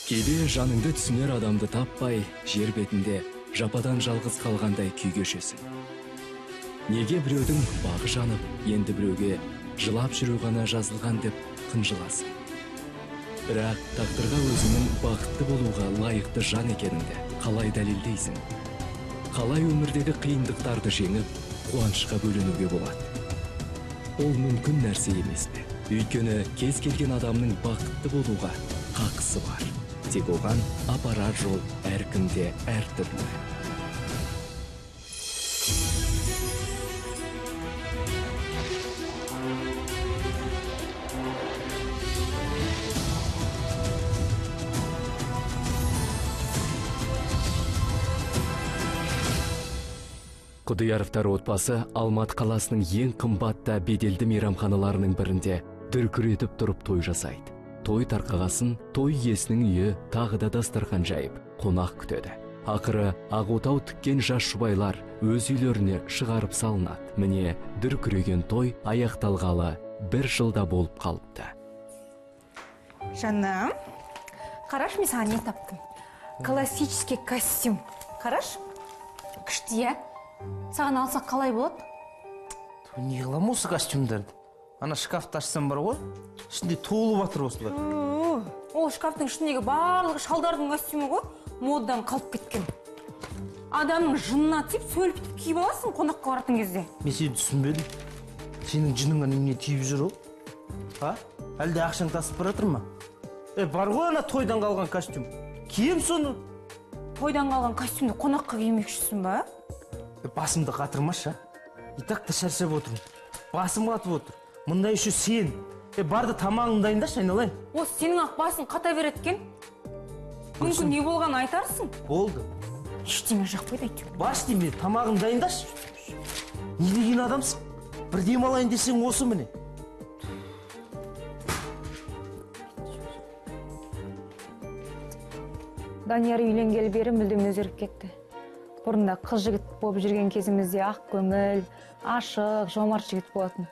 Кейде жаныңды түсінер адамды таппай, жер бетінде жападан жалғыз қалғандай күй кешесің. Неге біреудің бағы жанып, енді біреуге жылап жүру ғана жазылған деп қынжыласың. Бірақ тағдырға өзіңнің бақытты болуға лайықты жан екеніңді қалай дәлелдейсің? Қалай өмірдегі қиындықтарды жеңіп, қуанышқа бөленуге болады? Ол мүмкін нәрсе емес пе? Өйткені кез келген адамның бақытты болуға хақысы бар. Тек оған апарар жол әркімде әртүрлі. Құдияровтар отбасы Алматы қаласының ең қымбатты беделді мейрамханаларының бірінде дүркіретіп тұрып той жасайды. Той тарқағасын той иесінің үйі тағы да дастархан жайып, қонақ күтеді. Ақыры ағотау тіккен жас жұбайлар өз үйлеріне шығарып салынады. Міне дүркіреген той аяқталғалы 1 жылда болып қалыпты. Жаным, қараш, мен саған не таптым? Классический костюм. Қараш, күшті, иә? Саған алсақ қалай болады? Не қылам осы костюмдарды? Ана шкафты ашсам бар ғой, ішінде толып жатыр осылар. Ол шкафтың ішіндегі барлығы шалдардың костюмі ғой, модадан қалып кеткен. Адамның жынына тиіп, сөлпітіп киіп аласың қонаққа баратын кезде. Мен сені түсінбедім. Сенің жыныңа немене тиіп жүр ол? Әлде ақшаң тасып баратыр ма? Бар ғой ана тойдан қалған костюм. Кием соны. Тойдан қалған костюмді қонаққа кимекшісің ба? Басымды қатырмашы. И так та шаршап отырмын. Басым қатып отыр. Мұнда еще сен. Барды тамағыңды дайындашы, айналайын. Осы сенің ақ басың қата береткен. Мүмкін не болғанын айтарсың. Болды. Ештеңе жақпайды әйтеуір. Бас деме, тамағыңды дайындашы. Не деген адамсың? Bir демалайын десең осы міне. Данияр үйленгелі бері мүлдем өзгеріп кетті. Бұрында қыз жігіт болып жүрген кезімізде ақ көңіл, ашық, жомарт жігіт болатын.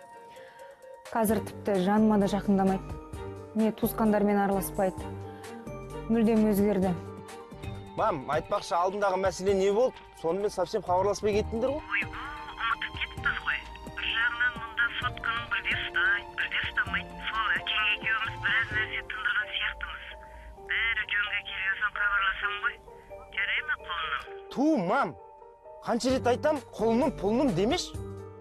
Қазір тіпті жаныма да жақындамайды. Не туысқандармен араласпайды. Мүлдем өзгерді. Мам, айтпақшы, алдындағы мәселе не болды? Сонымен совсем хабарласпай кеттіңдер ғой? Ой, ұмытып кетіппіз ғой. Bir жағынан мұнда сотканың бірде ұстайды, бірде ұстамайды. Сол әкең екеуміз біраз нәрсе тындырған сияқтымыз. Бәрі жөнге келген соң хабарласам ғой. Жарай ма құлыным? Ту, мам, қанша рет айтам, құлыным, пұлыным демеш.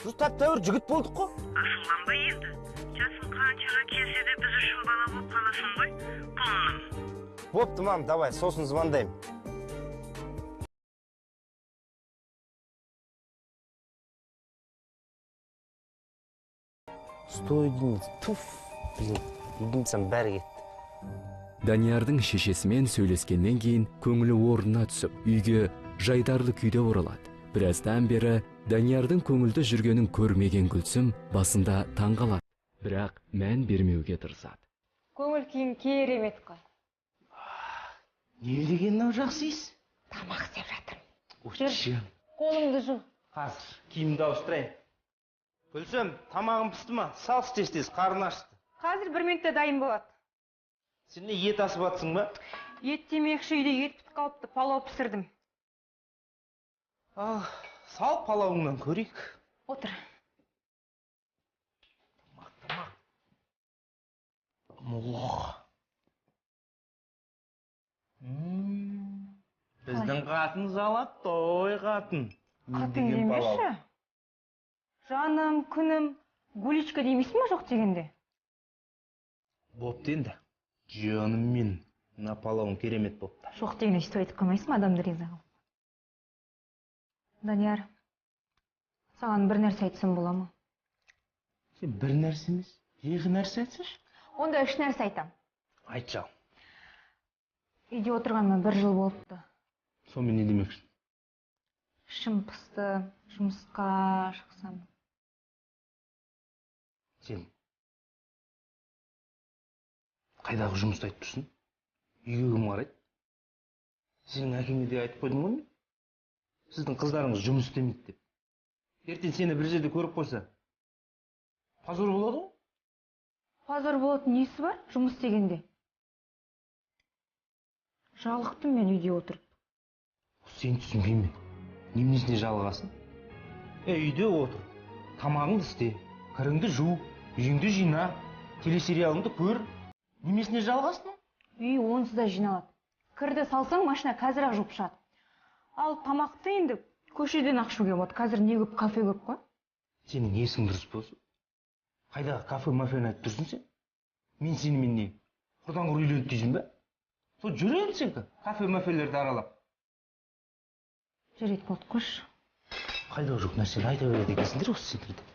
Біз тәп-тәуір жігіт болдық қой. Ашуланбай енді. Жасың қаншаға келсе де біз үшін бала болып қаласың ғой, құлыным. Бопты, мам, давай, сосын звондаймын. Стой, единиц. Туф, блин, единицам бәрі кетті. Даниярдың шешесімен сөйлескеннен кейін көңілі орнына түсіп, үйге жайдарлы күйде оралады. Біраздан бері Даниярдың көңілді жүргенін көрмеген Гүлсім басында таңғалады, бірақ мән бермеуге тырысады. Көңіл күйің керемет қой. Не дегеннен жақсы ес? Тамақ істеп жатырмын. Жүр, Қолыңды жу. қазір киімді ауыстырайын. Гүлсім, тамағым пісті ма? Сал тез, қарын ашты. Қазір 1 минутта дайын болады. Сен не ет асып атсың ба? Ет демекші үйде ет бітіп қалыпты, палау пісірдім. Сал палауыңнан көрейік. Отыр. Тамақ. Мұлға. Біздің қатын залат той қатын. Қатын демеші. Жаным, күнім, гуличка демейсің ма жоқ дегенде? Бопты енді. Жаным мен, мына палауың керемет бопты. Жоқ дегенде өйтіп айтып қоймайсың ма, адамды риза қылып? Данияр, саған бір нәрсе айтсам бола ма? Сен бір нәрсе емес, екі нәрсе айтсашы. Онда 3 нәрсе айтам. Айт жау. Үйде отырғаныма 1 жыл болыпты. Сонымен не демекшін? Ішім пысты, жұмысқа шықсам. Сен қайдағы жұмысты айтып тұрсың? Үйге кім қарайды? Сенің әкеңе де айтып қойдың ғой мен? Сіздің қыздарыңыз жұмыс істемейді деп. Ертең сені бір жерде көріп қойса, позор болады ғой? Позор болатын несі бар жұмыс дегенде? Жалықтым мен үйде отырып. Сен түсінбеймін. Немесіне жалығасың? Үйде отыр. Тамағыңды істе, кіріңді жу, үйіңді жина, телесериалыңды көр. Немесіне жалығасың? Үй онсыз да жиналады. Кірді салсаң, машина қазір-ақ жуып шығады. Ал тамақты енді көшеден ақ ішуге болады. Қазір не көп, кафе көп қой. Сенің есің дұрыс болсын. Қайдағы кафе-мафені айтып тұрсың сен? Мен сенімен не? Құрдан құр үйленді дейсің бе? Сол жүреді сен кафе-мафелерді аралап. Жүреді болды, қош. Қайдағы жоқ нәрсені айта береді екенсіңдер осы сендерді.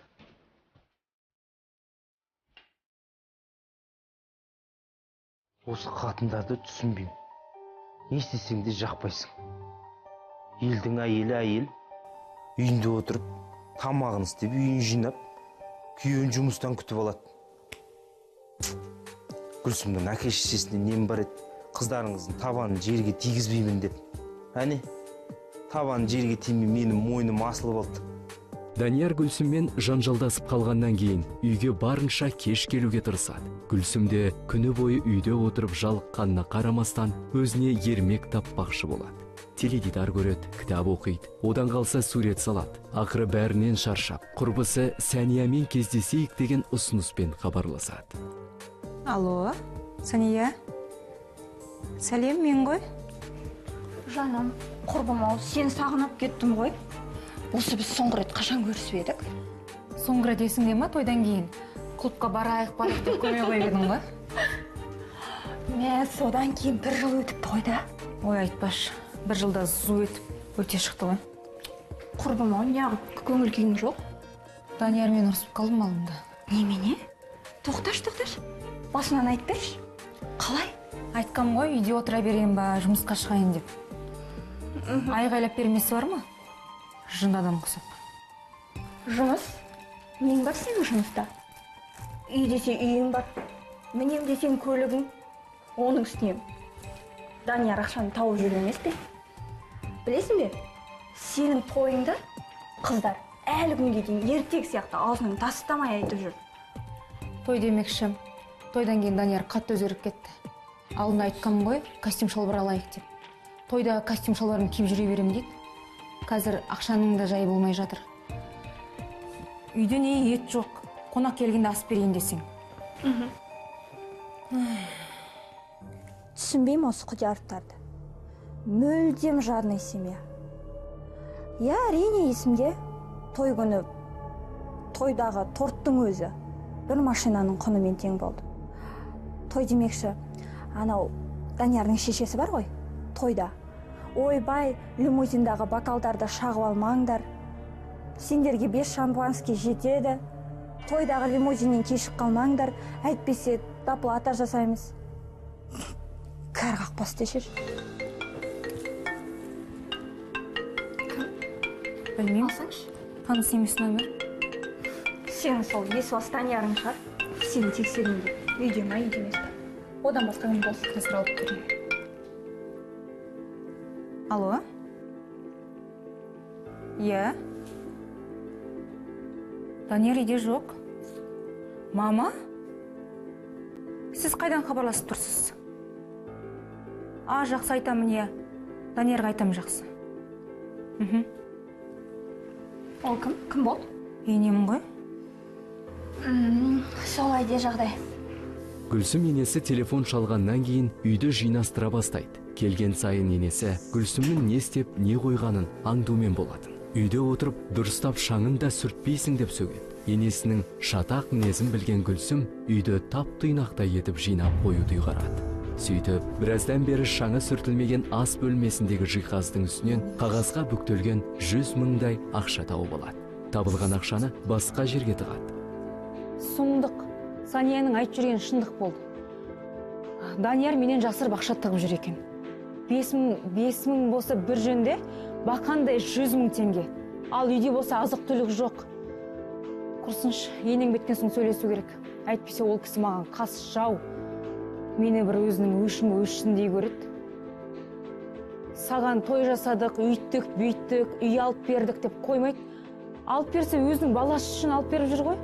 Осы қатындарды түсінбеймін. Не істесең де жақпайсың. Елдің әйелі әйел, үйінде отырып, тамағын істеп, үйін жинап, күйеуін жұмыстан күтіп алады. Гүлсімнің әке-шешесіне нем бар еді, қыздарыңыздың табанын жерге тигізбеймін деп. Әне, табанын жерге тимей менің мойным асылып алды. Данияр Гүлсіммен жанжалдасып қалғаннан кейін үйге барынша кеш келуге тырысады. Гүлсім де күні бойы үйде отырып жалыққанына қарамастан өзіне ермек таппақшы болады. Теледидар көреді, кітап оқиды, одан қалса сурет салады. Ақыры бәрінен шаршап, құрбысы Сәниямен кездесейік деген ұсыныспен хабарласады. Алло, Сәния. Сәлем, мен ғой. Жаным, құрбым-ау, сен сағынып кеттім ғой. Осы біз соңғы рет қашан көрісіп едік? Соңғы рет есіңде ма, тойдан кейін? Клубқа барайық деп көме қойып едің ғой. Мен содан кейін 1 жыл өтіп тойда. Ой, айтпашы, 1 жылда зу өтіп өте шықты ғой. Құрбым-ау, неғып көңіл күйің жоқ? Даниярмен ұрысып қалдым алдында. Немене? Тоқташ. Басынан айтып берші. Қалай? Айтқам ғой, үйде отыра берейін ба, жұмысқа шығайын деп. Айғайлап бермесі бар ма? Жын адам құсап. Жұмыс? Нең бар сенің жұмыста? Үй десе үйің бар. Мінем десең көлігің. Оның үстінен Данияр ақшаны тауып жүр емес пе? Білесің бе? Сенің тойыңды қыздар әлі күнге дейін ертек сияқты аузынан тастамай айтып жүр. Той демекші, тойдан кейін Данияр қатты өзгеріп кетті. Алдында айтқам ғой, костюм шалбар алайық деп. Тойда костюм шалбарын киіп жүре берем дейді. Қазір ақшаның да жайы болмай жатыр. Үйде не ет жоқ. Қонақ келгенде ас берейін десең. Түсінбеймін осы Құдияровтарды. Мүлдем жадный семья. Я, әрине есімде. Той күні тойдағы торттың өзі бір машинаның құнымен тең болды. Той демекші, анау Даниярдың шешесі бар ғой, тойда. Ойбай, лимузиндағы бокалдарды шағып алмаңдар. Сендерге 5 шампанский жетеді. Тойдағы лимузиннен кешіп қалмаңдар. Әйтпесе доплата жасаймыз. Кәр қақпас дешер. Білмеймін. Алсаңшы. Таныс емес нөмір. Сен сол есуас Даниярың шығар. Сені тексерейін деп. Үйде ма, үйде емес пе? Одан басқа кім болсын? Қазір алып көрейін. Алло? Иә? Данияр үйде жоқ. Мама? Сіз қайдан хабарласып тұрсыз? Жақсы айтамын, иә. Даниярға айтамын жақсы. Ол кім болды? Енемін ғой. Солай де жағдай. Гүлсім енесі телефон шалғаннан кейін үйді жинастыра бастайды. Келген сайын енесі Гүлсімнің не істеп, не қойғанын аңдумен болатын. Үйде отырып, дұрыстап шаңын да сүртпейсің деп сөгеді. Енесінің шатақ мінезін білген Гүлсім үйді тап-тұйнақтай етіп жинап қоюды ұйғарады. Сөйтіп, біраздан бері шаңы сүртілмеген ас бөлмесіндегі жиһаздың үстінен қағазға бүктелген 100 мыңдай ақша тауып алады. Табылған ақшаны басқа жерге тығады. Сұмдық. Санияның айтып жүрген шындық болды. Данияр менен жасырып ақша тығып жүр екен. 5 мың болса бір жөнде, бақандай 100 мың теңге. Ал үйде болса азық-түлік жоқ. Құрсыншы, енең беткен соң сөйлесу керек. Әйтпесе ол кісі маған қас жау. Мені бір өзінің өшіндей көреді. Саған той жасадық, үйттік, бүйттік, үй алып бердік деп қоймайды. Алып берсе өзінің баласы үшін алып беріп жүр ғой.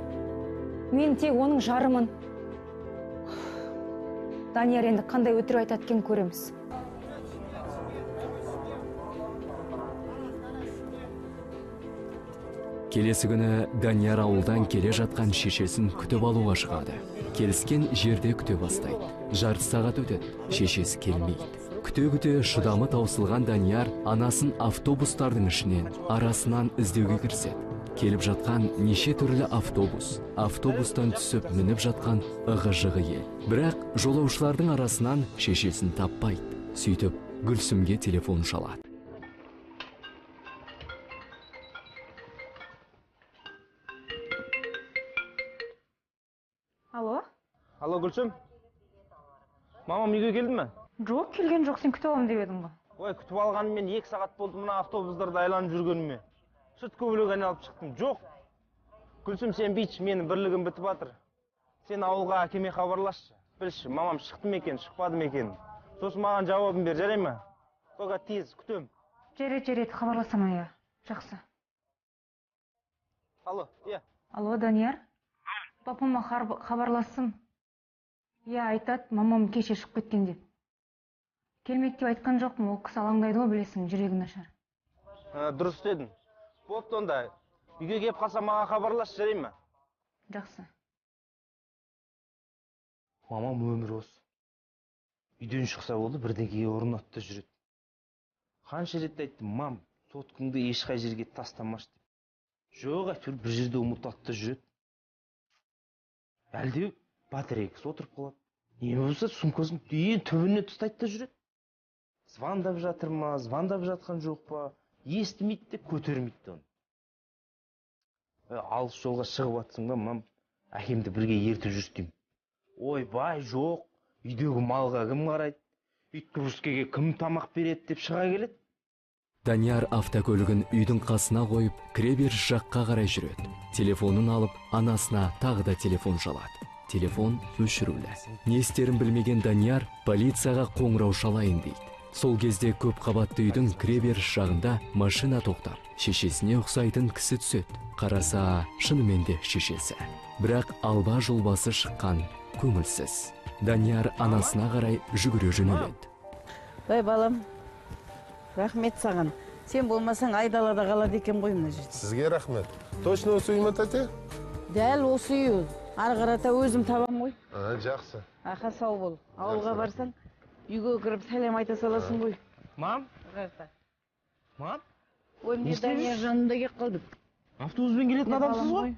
Мен тек оның жарымын. Данияр енді қандай өтірік айтады екен көреміз. Келесі күні Данияр ауылдан келе жатқан шешесін күтіп алуға шығады. Келіскен жерде күте бастайды. Жарты сағат өтеді, шешесі келмейді. Күте-күте шыдамы таусылған Данияр анасын автобустардың ішінен арасынан іздеуге кіріседі. Келіп жатқан неше түрлі автобус, автобустан түсіп мініп жатқан ығы-жығы ел. Бірақ жолаушылардың арасынан шешесін таппайды. Сөйтіп Гүлсімге телефон шалады. Алло? Алло, Гүлсім? Мамам үйге келді ме? Жоқ, келген жоқ, сен күтіп аламын деп едің ғой. Ой, күтіп алғанымен 2 сағат болды мына автобустарда айланып жүргеніме. Сүт көбілек айналып шықтым. Жоқ. Гүлсім, сен бейт, менің бірлігім бітіп жатыр. Сен ауылға әкеме хабарласшы. Білші, мамам шықты ма екен, шықпады ма екен. Сосын маған жауабын бер, жарай ма? Тоға тез, күтем. Жарайды, хабарласам, иә. Жақсы. Алло, иә. Алло, Данияр? Папама хабарласын. Иә, айтады, мамам кеше шығып кеткен деп. Келмейді деп айтқан жоқпын, ол кісі алаңдайды ғой, білесің, жүрегі нашар. Дұрыс дедің. Бопты онда. Үйге кеп қалса маған хабарлас, жарай ма? Жақсы. Мамам өмір осы. Үйден шықса болды, бірдеңеге орнатты жүреді. Қанша рет айттым, мам, соткыңды ешқай жерге тастамаш деп. Жоқ, әйтеуір бір жерде ұмытатты жүреді. Әлде батарейкасы отырып қалады. Не болса сумкасын ең түбіне тастайды да жүреді. Звондап жатыр ма, звондап жатқан жоқ па, естімейді де көтермейді оны. Алыс жолға шығып атсың ба, мам, әкемді бірге ертіп жүрсем. Ой, бай, жоқ, үйдегі малға кім қарайды, ит-күріскеге кім тамақ береді деп шыға келеді. Данияр автокөлігін үйдің қасына қойып, кіреберіс жаққа қарай жүреді. Телефонын алып, анасына тағы да телефон шалады. Телефон өшірулі. Не істерін білмеген Данияр полицияға қоңырау шалайын дейді. Сол кезде көп қабатты үйдің кіреберіс жағында машина тоқтап, шешесіне ұқсайтын кісі түседі. Қараса, шынымен де шешесі. Бірақ алба жұлбасы шыққан көңілсіз. Данияр анасына қарай жүгіре жөнеледі. Ой, балам, рахмет саған. Сен болмасаң айдалада қалады екен ғой мына жерде. Сізге рахмет. Точно осы үй ма, тәте? Дәл осы үй. Ары қарата өзім табам ғой. Жақсы. Аха, сау бол. Ауылға барсаң, үйге кіріп сәлем айта саласың ғой. Мам? Мам? Ой, мен Данияр жанында кеп қалдым. Автобуспен келетін адамсыз ғой?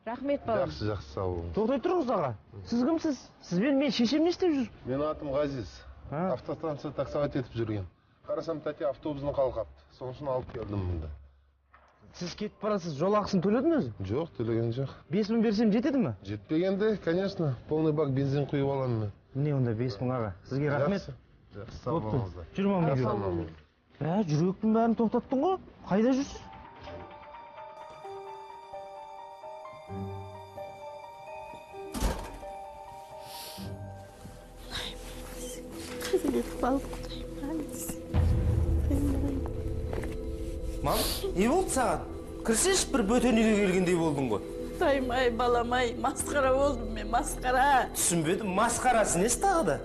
Рахмет, балам. Жақсы, сау болыңыз. Тоқтай тұрыңыз аға. Сіз кімсіз? Сізбен мен шешем не істеп жүр? Менің атым Ғазиз. Автостанция таксовать етіп жүрген. Қарасам, тәте автобусын қалқапты. Соның үшін алып келдім мұнда. Сіз кетіп барасыз, жол ақысын төледің өзі? Жоқ, төлеген жоқ. 5000 берсем жетеді ме? Жетпегенде, конечно, полный бак бензин құйып аламын мен. Міне онда 5000 аға. Сізге рахмет. Жақсы, сау болыңыздар. Жүр мамам. Жүректің бәрін тоқтаттың ғой. Қайда жүрсіз? Мам, не болды саған? Кірсеш бір бөтен үйге келгендей болдың ғой. Құдайым-ай, балам-ай, масқара болдым мен, масқара. Түсінбедім, масқарасы несі тағы да?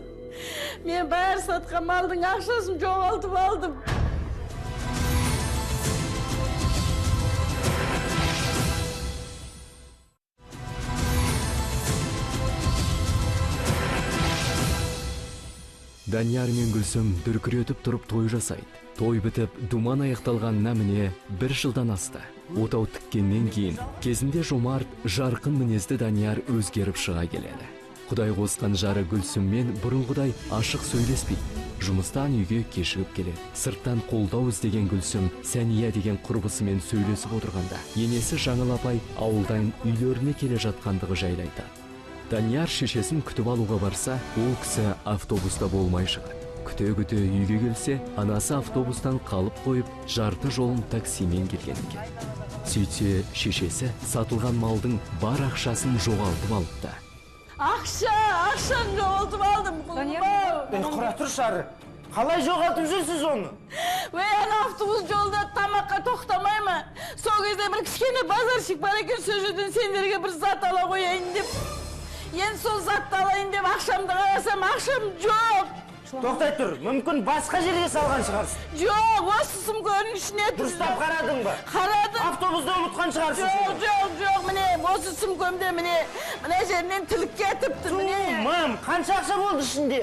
Мен бәрі сатқан малдың ақшасын жоғалтып алдым. Данияр мен Гүлсім дүркіретіп тұрып той жасайды. Той бітіп, думан аяқталғанына міне 1 жылдан асты. Отау тіккеннен кейін, кезінде жомарт, жарқын мінезді Данияр өзгеріп шыға келеді. Құдай қосқан жары Гүлсіммен бұрынғыдай ашық сөйлеспейді. Жұмыстан үйге кешігіп келеді. Сырттан қолдау іздеген Гүлсім Сәния деген құрбысымен сөйлесіп отырғанда, енесі Жаңыл апай ауылдан үйлеріне келе жатқандығы жайлы айтады. Данияр шешесін күтіп алуға барса, ол кісі автобуста болмай шығады. Күте-күте үйге келсе, анасы автобустан қалып қойып, жарты жолын таксимен келген екен. Сөйтсе, шешесі сатылған малдың бар ақшасын жоғалтып алыпты. Ақшаны жоғалтып алдым, құлым. Құра тұр шары. Қалай жоғалтып жүрсіз оны? Автобус жолда тамаққа тоқтамай ма? Сол кезде бір кішкене базаршық бар екен, сол жерден сендерге бір зат ала қояйын деп. Енді сол затты алайын деп ақшамды қарасам, ақшам жоқ. Тоқтай тұр, мүмкін басқа жерге салған шығарсың. Жоқ, осы сумканың ішіне Дұрыстап қарадың ба? Қарадым. Автобусты ұмытқан шығарсың. Жоқ, міне, осы сумкамда міне жерінен тіліп кетіпті, міне. Мам, қанша ақша болды ішінде?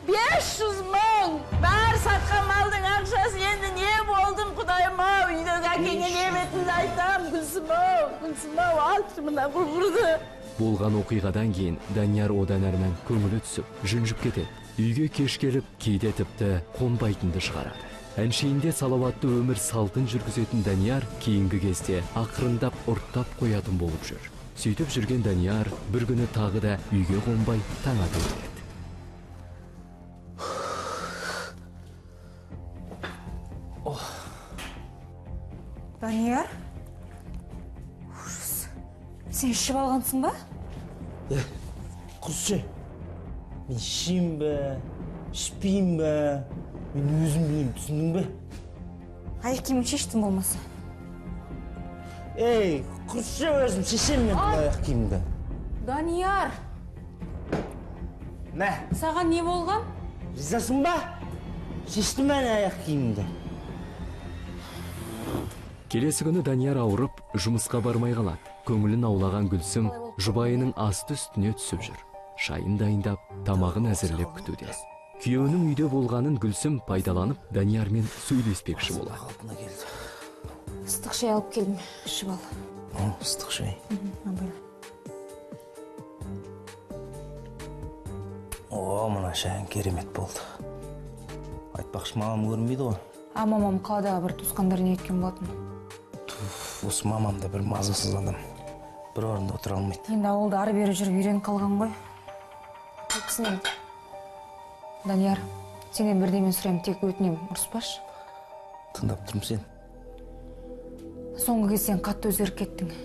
500 мың. Бәрі сатқан малдың ақшасы, енді не болдың, Құдайым-ау, үйдегі әкеңе не бетімді айтам, Гүлсім-ау, алшы мына құрғырды. Болған оқиғадан кейін Данияр одан әрмен көңілі түсіп, жүнжіп кетеді. Үйге кеш келіп, кейде тіпті қонбайтынды шығарады. Әншейінде салауатты өмір салтын жүргізетін Данияр кейінгі кезде ақырындап ұрттап қоятын болып жүр. Сөйтіп жүрген Данияр бір күні тағы да үйге қонбай таң ата келеді. Данияр? Сен ішіп алғансың ба? Құсшы, мен ішейін бе, ішпейін бе, мен өзім білем, түсіндің бе? Аяқ киімін шештің болмаса. Құсшы, өзім шешем мен бұл аяқ киімді. Данияр! Мә, Саған не болған? ризасың ба? Шештім мен аяқ киімді. Келесі күні Данияр ауырып, жұмысқа бармай қалады. Көңілін аулаған Гүлсім жұбайының асты үстіне түсіп жүр. Шайын дайындап, тамағын әзірлеп күтуде. Күйеуінің үйде болғанын Гүлсім пайдаланып, Даниярмен сөйлеспекші болады. Ыстық шай алып келдім, ішіп ал. Ыстық шай. Мына шайын керемет болды. Айтпақшы, мамам көрінбейді ғой. Мамам қаладағы бір туысқандарына еткен болатын. Осы мамам да бір мазасыз адам. Бір орында отыра алмайды. Енді ауылда ары бері жүріп үйреніп қалған ғой. Қайтсың енді. Данияр, сенен бірдемен сұрайым, тек өтінем, ұрыспашы. Тыңдап тұрмын сен. Соңғы кез сен қатты өзгеріп кеттің.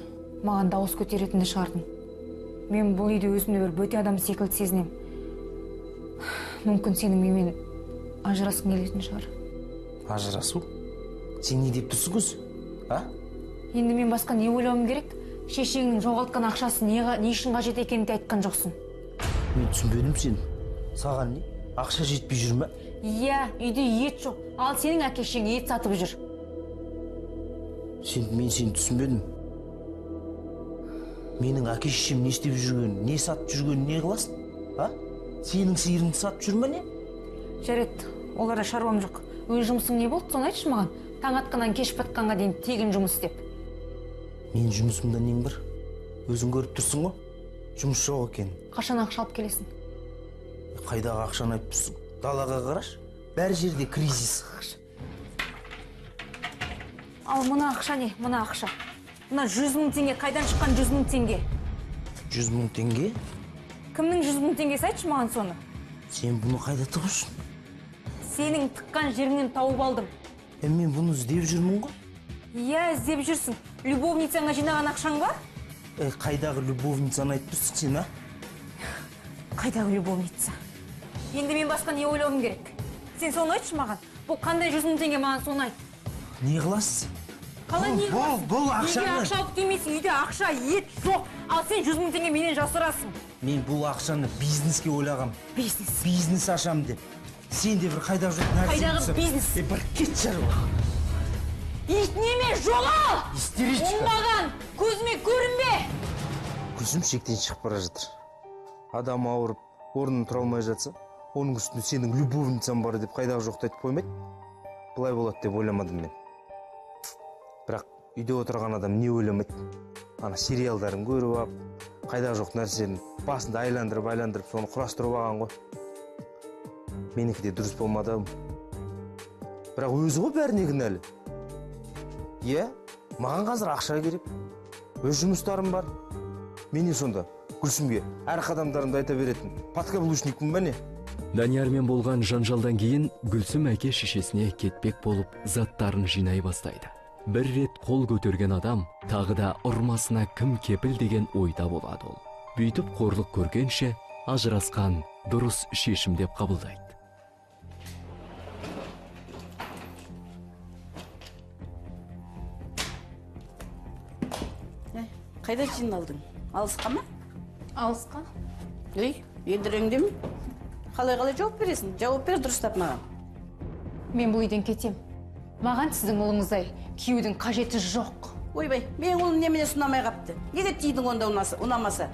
Маған дауыс көтеретінді шығардың. Мен бұл үйде өзімді бір бөтен адам секілді сезінем. Мүмкін сенің менімен ажырасқың келетін шығар. Ажырасу? Сен не деп тұрсың көз? Енді мен басқа не ойлауым керек? Шешеңнің жоғалтқан ақшасы не үшін қажет екенін айтқан жоқсың. Мен түсінбедім сен. Саған не? Ақша жетпей жүр ме? Иә, үйде ет жоқ. Ал сенің әке-шешең ет сатып жүр. Мен сені түсінбедім. Менің әке-шешем не істеп жүргенін, не сатып жүргенін не қыласың? Сенің сиырыңды сатып жүр ме не? Жарет, оларда шаруам жоқ. Өз жұмысың не болды, соны айтшы маған. Таң атқаннан кеш батқанға дейін тегін жұмыс істеп. Мен жұмысымда нең бар? Өзің көріп тұрсың ғой? Жұмыс жоқ екен. Қашан ақша алып келесің? Қайдағы ақшаны айтып тұрсың? Далаға қараш. Бәр жерде кризис. Ал мына ақша не? Мына ақша. Мына 100 мың теңге, қайдан шыққан 100 мың теңге? 100 мың теңге? Кімнің 100 мың теңгесі, айтшы маған соны? Сен бұны қайда тығырсың? Сенің тыққан жеріңнен тауып алдым. Мен бұны іздеп жүрмін ғой? Иә, іздеп жүрсің. Любовницаңа жинаған ақшаң ба? Қайдағы любовницаны айтып тұрсың сен, Қайдағы любовница? Енді мен басқа не ойлауым керек? Сен соны айтшы маған. Бұл қандай 100 мың теңге, маған соны айт. Не қыласың? Қалай не қыласың? Бұл ақшаны... Неге ақша алып келмейсің? Үйде ақша, ет жоқ. Ал сен 100 мың теңге менен жасырасың. Мен бұл ақшаны бизнеске ойлағам. Бизнес? Бизнес ашам деп. Сен де бір қайдағы жоқ нәрсе... Қайдағы бизнес? Бір кет шаруа. Ит неме, жоғал! Истеричка. Оңбаған, көзіме көрінбе! Көзім шектен шығып бара жатыр. Адам ауырып, орнын тұра алмай жатса, оның үстінде сенің любовницаң бар деп қайдағы жоқты айтып қоймайды. Бұлай болады деп ойламадым мен. Бірақ үйде отырған адам не ойламайды? Ана сериалдарын көріп ап, қайдағы жоқ нәрсені басында айландырып, соны құрастырып алған ғой. Менікі де дұрыс болмады. Бірақ өзі ғой бәріне кінәлі. Иә, маған қазір ақша керек. Өз жұмыстарым бар. Мен не сонда Гүлсімге әр қадамдарымды айта беретін подкаблучникпін ба не? Даниярмен болған жанжалдан кейін Гүлсім әке шешесіне кетпек болып заттарын жинай бастайды. Бір рет қол көтерген адам тағы да ұрмасына кім кепіл деген ойда болады ол. Бүйтіп қорлық көргенше ажырасқан дұрыс шешім деп қабылдайды. Қайда жиналдың? Алысқа ма? Алысқа? Ей, едіреңде ме? Қалай жауап бересің? Жауап бер дұрыстап маған. Мен бұл үйден кетем. Маған сіздің ұлыңыздай күйеудің қажеті жоқ. Ойбай, менің ұлым неменесі ұнамай қапты? Неге тидің онда ұнамаса?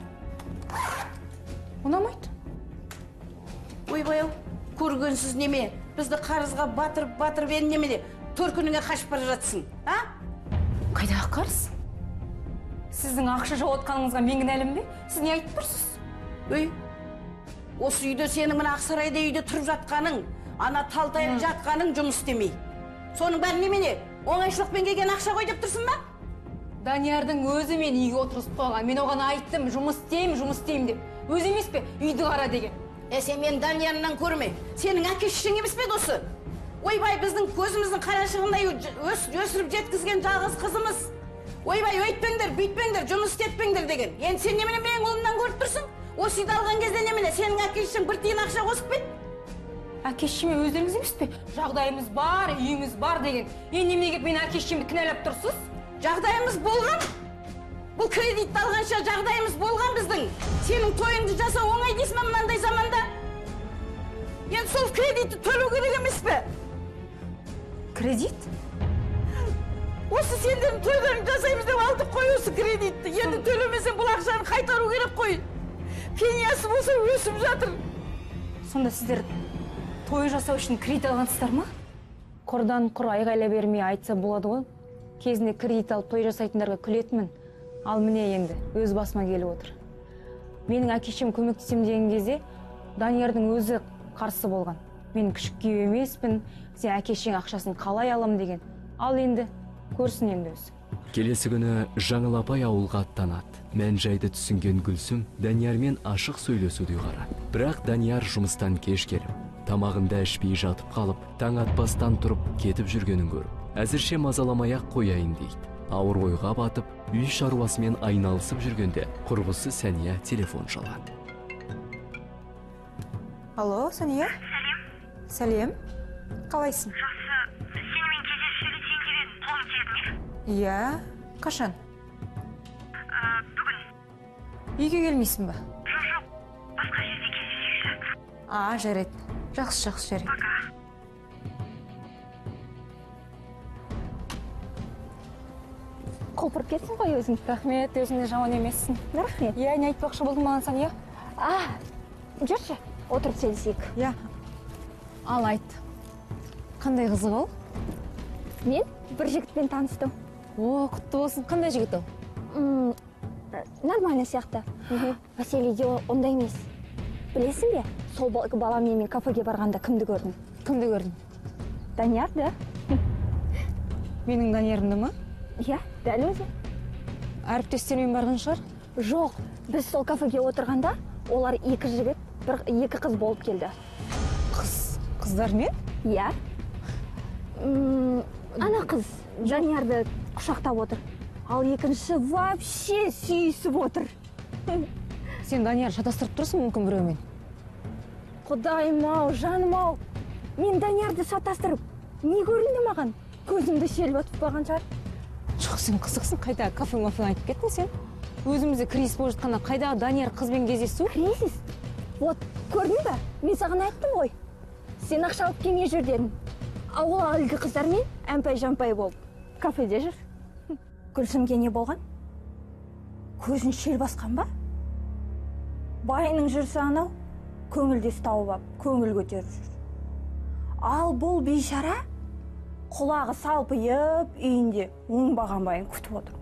Ұнамайды. Ойбай-ау, көргенсіз неме? Бізді қарызға батырып ең немене? Төркініңе қашып бара жатсың, а? Қайдағы қарыз? Сіздің ақша жауатқаныңызға мен кінәлімін бе? Сіз не айтып тұрсыз? Өй, осы үйде сенің мына Ақсарайда үйде тұрып жатқаның, ана талтайып жатқаның жұмыс істемей. Соның бәрі немене? Оңайшылықпен келген ақша ғой деп тұрсың ба? Даниярдың өзі мен үйге отырғызып қойған. Мен оған айттым, жұмыс істеймін деп. Өзі емес пе, үйді қара деген. Сен мен Даниярынан көрме. Сенің әке-шешең емес пе осы? Ойбай, біздің көзіміздің қарашығындай өсіріп жеткізген жалғыз қызымыз. Ойбай, өйтпеңдер, бүйтпеңдер, жұмыс істетпеңдер деген. Енді сен немене менің ұлымнан көріп тұрсың? Осы үйді алған кезде немене? Сенің әке-шешең бір тиын ақша қосып па еді? Әке-шешеме өздеріңіз емес пе? Жағдайымыз бар, үйіміз бар деген. Енді неге мен әке-шешемді кінәлап тұрсыз? Жағдайымыз болған? Бұл кредитті алғанша жағдайымыз болған біздің. Сенің тойыңды жасау оңай дейсің ме мынандай заманда? Енді сол кредитті төлеу керек емес пе? Кредит? Осы сендердің тойларыңды жасаймыз деп алдық қой осы кредитті. Енді төлемесең бұл ақшаны қайтару керек қой. Пениясы болса өсіп жатыр. Сонда сіздер той жасау үшін кредит алғансыздар ма? Құрдан құр айғайла бермей айтса болады ғой. Кезінде кредит алып той жасайтындарға күлетінмін. Ал міне енді өз басыма келіп отыр. Менің әкешем көмектесем деген кезде Даниярдың өзі қарсы болған. Мен күшік күйеу емеспін, сен әкешең ақшасын қалай алам деген. Ал енді көрсін енді өзі. Келесі күні Жаңыл апай ауылға аттанады. Мән жайды түсінген Гүлсім Даниярмен ашық сөйлесуді ұйғарады. Бірақ Данияр жұмыстан кеш келіп, тамағында ішпей жатып қалып, таң атпастан тұрып кетіп жүргенін көріп, әзірше мазаламай-ақ қояйын дейді. Ауыр ойға батып, үй шаруасымен айналысып жүргенде құрбысы Сәния телефон шалады. Алло, Сәния? Сәлем. Қалайсың? Жақсы, сенімен кездесіп сөйлесейін деп едім, қолың тиеді ме? Иә. Қашан? Бүгін. Үйге келмейсің ба? Жоқ, басқа жерде кездесейік. Жарайды. Жақсы жарайды. Пока. Құлпырып кетсің ғой өзің. Рахмет, өзіңде жаман емессің. Рахмет. Иә, не айтпақшы болдың маған Сәния? Жүрші, отырып сөйлесейік. Иә. Ал айт. Қандай қызық ол? Мен бір жігітпен таныстым. Құтты болсын. Қандай жігіт ол? Нормально сияқты. Мәселеде ондай емес. Білесің бе, сол баламен мен кафеге барғанда кімді көрдім? Кімді көрдің? Даниярды. Менің Даниярымды ма? Иә, дәл өзі. Әріптестермен барған шығар? Жоқ, біз сол кафеге отырғанда, олар екі жігіт, екі қыз болып келді. Қыздармен? Иә. Ана қыз Даниярды құшақтап отыр. Ал екінші вообще сүйісіп отыр. Сен Данияр шатастырып тұрсың мүмкін біреумен? Құдайым-ау, жаным-ау. Мен Даниярды шатастырып, не көрінді маған? Көзімді шелбатып қойған шығар. Жоқ, сен қызықсың, қайда кафе-мафен айтып кеттің сен? Өзімізде кризис болып жатқанда қайда Данияр қызбен кездесу? Кризис? Вот, көрдің бе? Мен саған айттым ғой. Сен ақша алып келмей жүр дедің. Ауыл әлгі қыздармен әмпай-жампай болып кафеде жүр. Гүлсімге не болған? Көзін шел басқан ба? Байының жүрсі анау, көңілдес тауып ап, көңіл көтеріп жүр. Ал бұл бейшара құлағы салпайып, үйінде оңбаған байын күтіп отыр.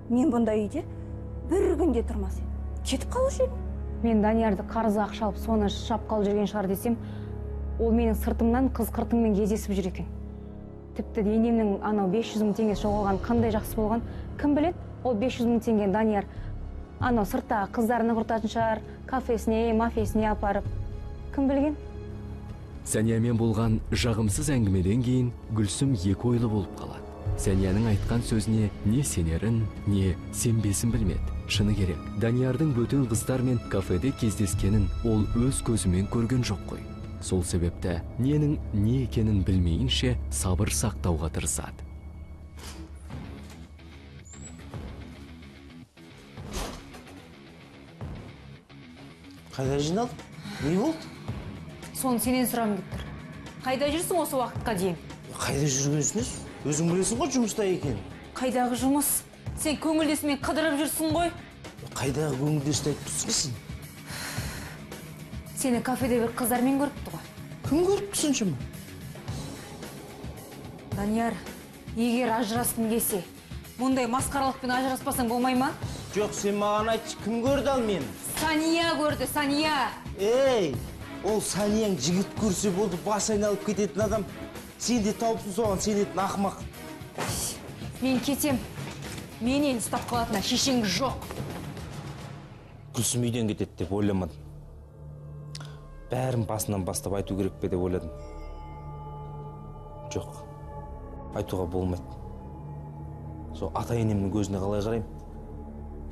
Мен бұнда үйде бір күнде тұрмас едім. Кетіп қалушы едім. Мен Даниярды қарызға ақша алып, соны шапқалы жүрген шығар десем, ол менің сыртымнан қыз қыртыңмен кездесіп жүр екен. Тіпті енемнің анау 500 мың теңге жоғалған қандай жақсы болған, кім білет? Ол 500 мың теңге Данияр анау сыртта қыздарына құртатын шығар, кафесіне, мафесіне апарып. Кім білген? Сәниямен болған жағымсыз әңгімеден кейін Гүлсім екі ойлы болып қалады. Сәнияның айтқан сөзіне не сенерін, не сенбесін білмеді. Шыны керек, Даниярдың бөтен қыздармен кафеде кездескенін ол өз көзімен көрген жоқ қой. Сол себепті ненің не екенін білмейінше сабыр сақтауға тырысады. Қайда жиналдың? Не болды? соны сенен сұрағым келіп тұр. Қайда жүрсің осы уақытқа дейін? Қайда жүргенсіңіз? Өзің білесің ғой жұмыста екен. Қайдағы жұмыс? Сен көңілдесімен қыдырып жүрсің ғой? Қайдағы көңілдесті айтып тұрсың сен? Сені кафеде бір қыздармен көріпті ғой. Кім көріпті соншама? Данияр, егер ажырасқың келсе, мұндай масқаралықпен ажыраспасаң болмай ма? Жоқ, сен маған айтшы, кім көрді ал мені? Сания көрді, Сания. Ей, ол Санияң жігіт көрсе болды, бас айналып кететін адам. Сен де тауыпсың соған, сенетін ақымақ. Мен кетем. Менен ұстап қалатына шешең жоқ. Гүлсім үйден кетеді деп ойламадым. Бәрін басынан бастап айту керек пе деп ойладым. Жоқ, айтуға болмайды. Сол ата-енемнің көзіне қалай қарайым?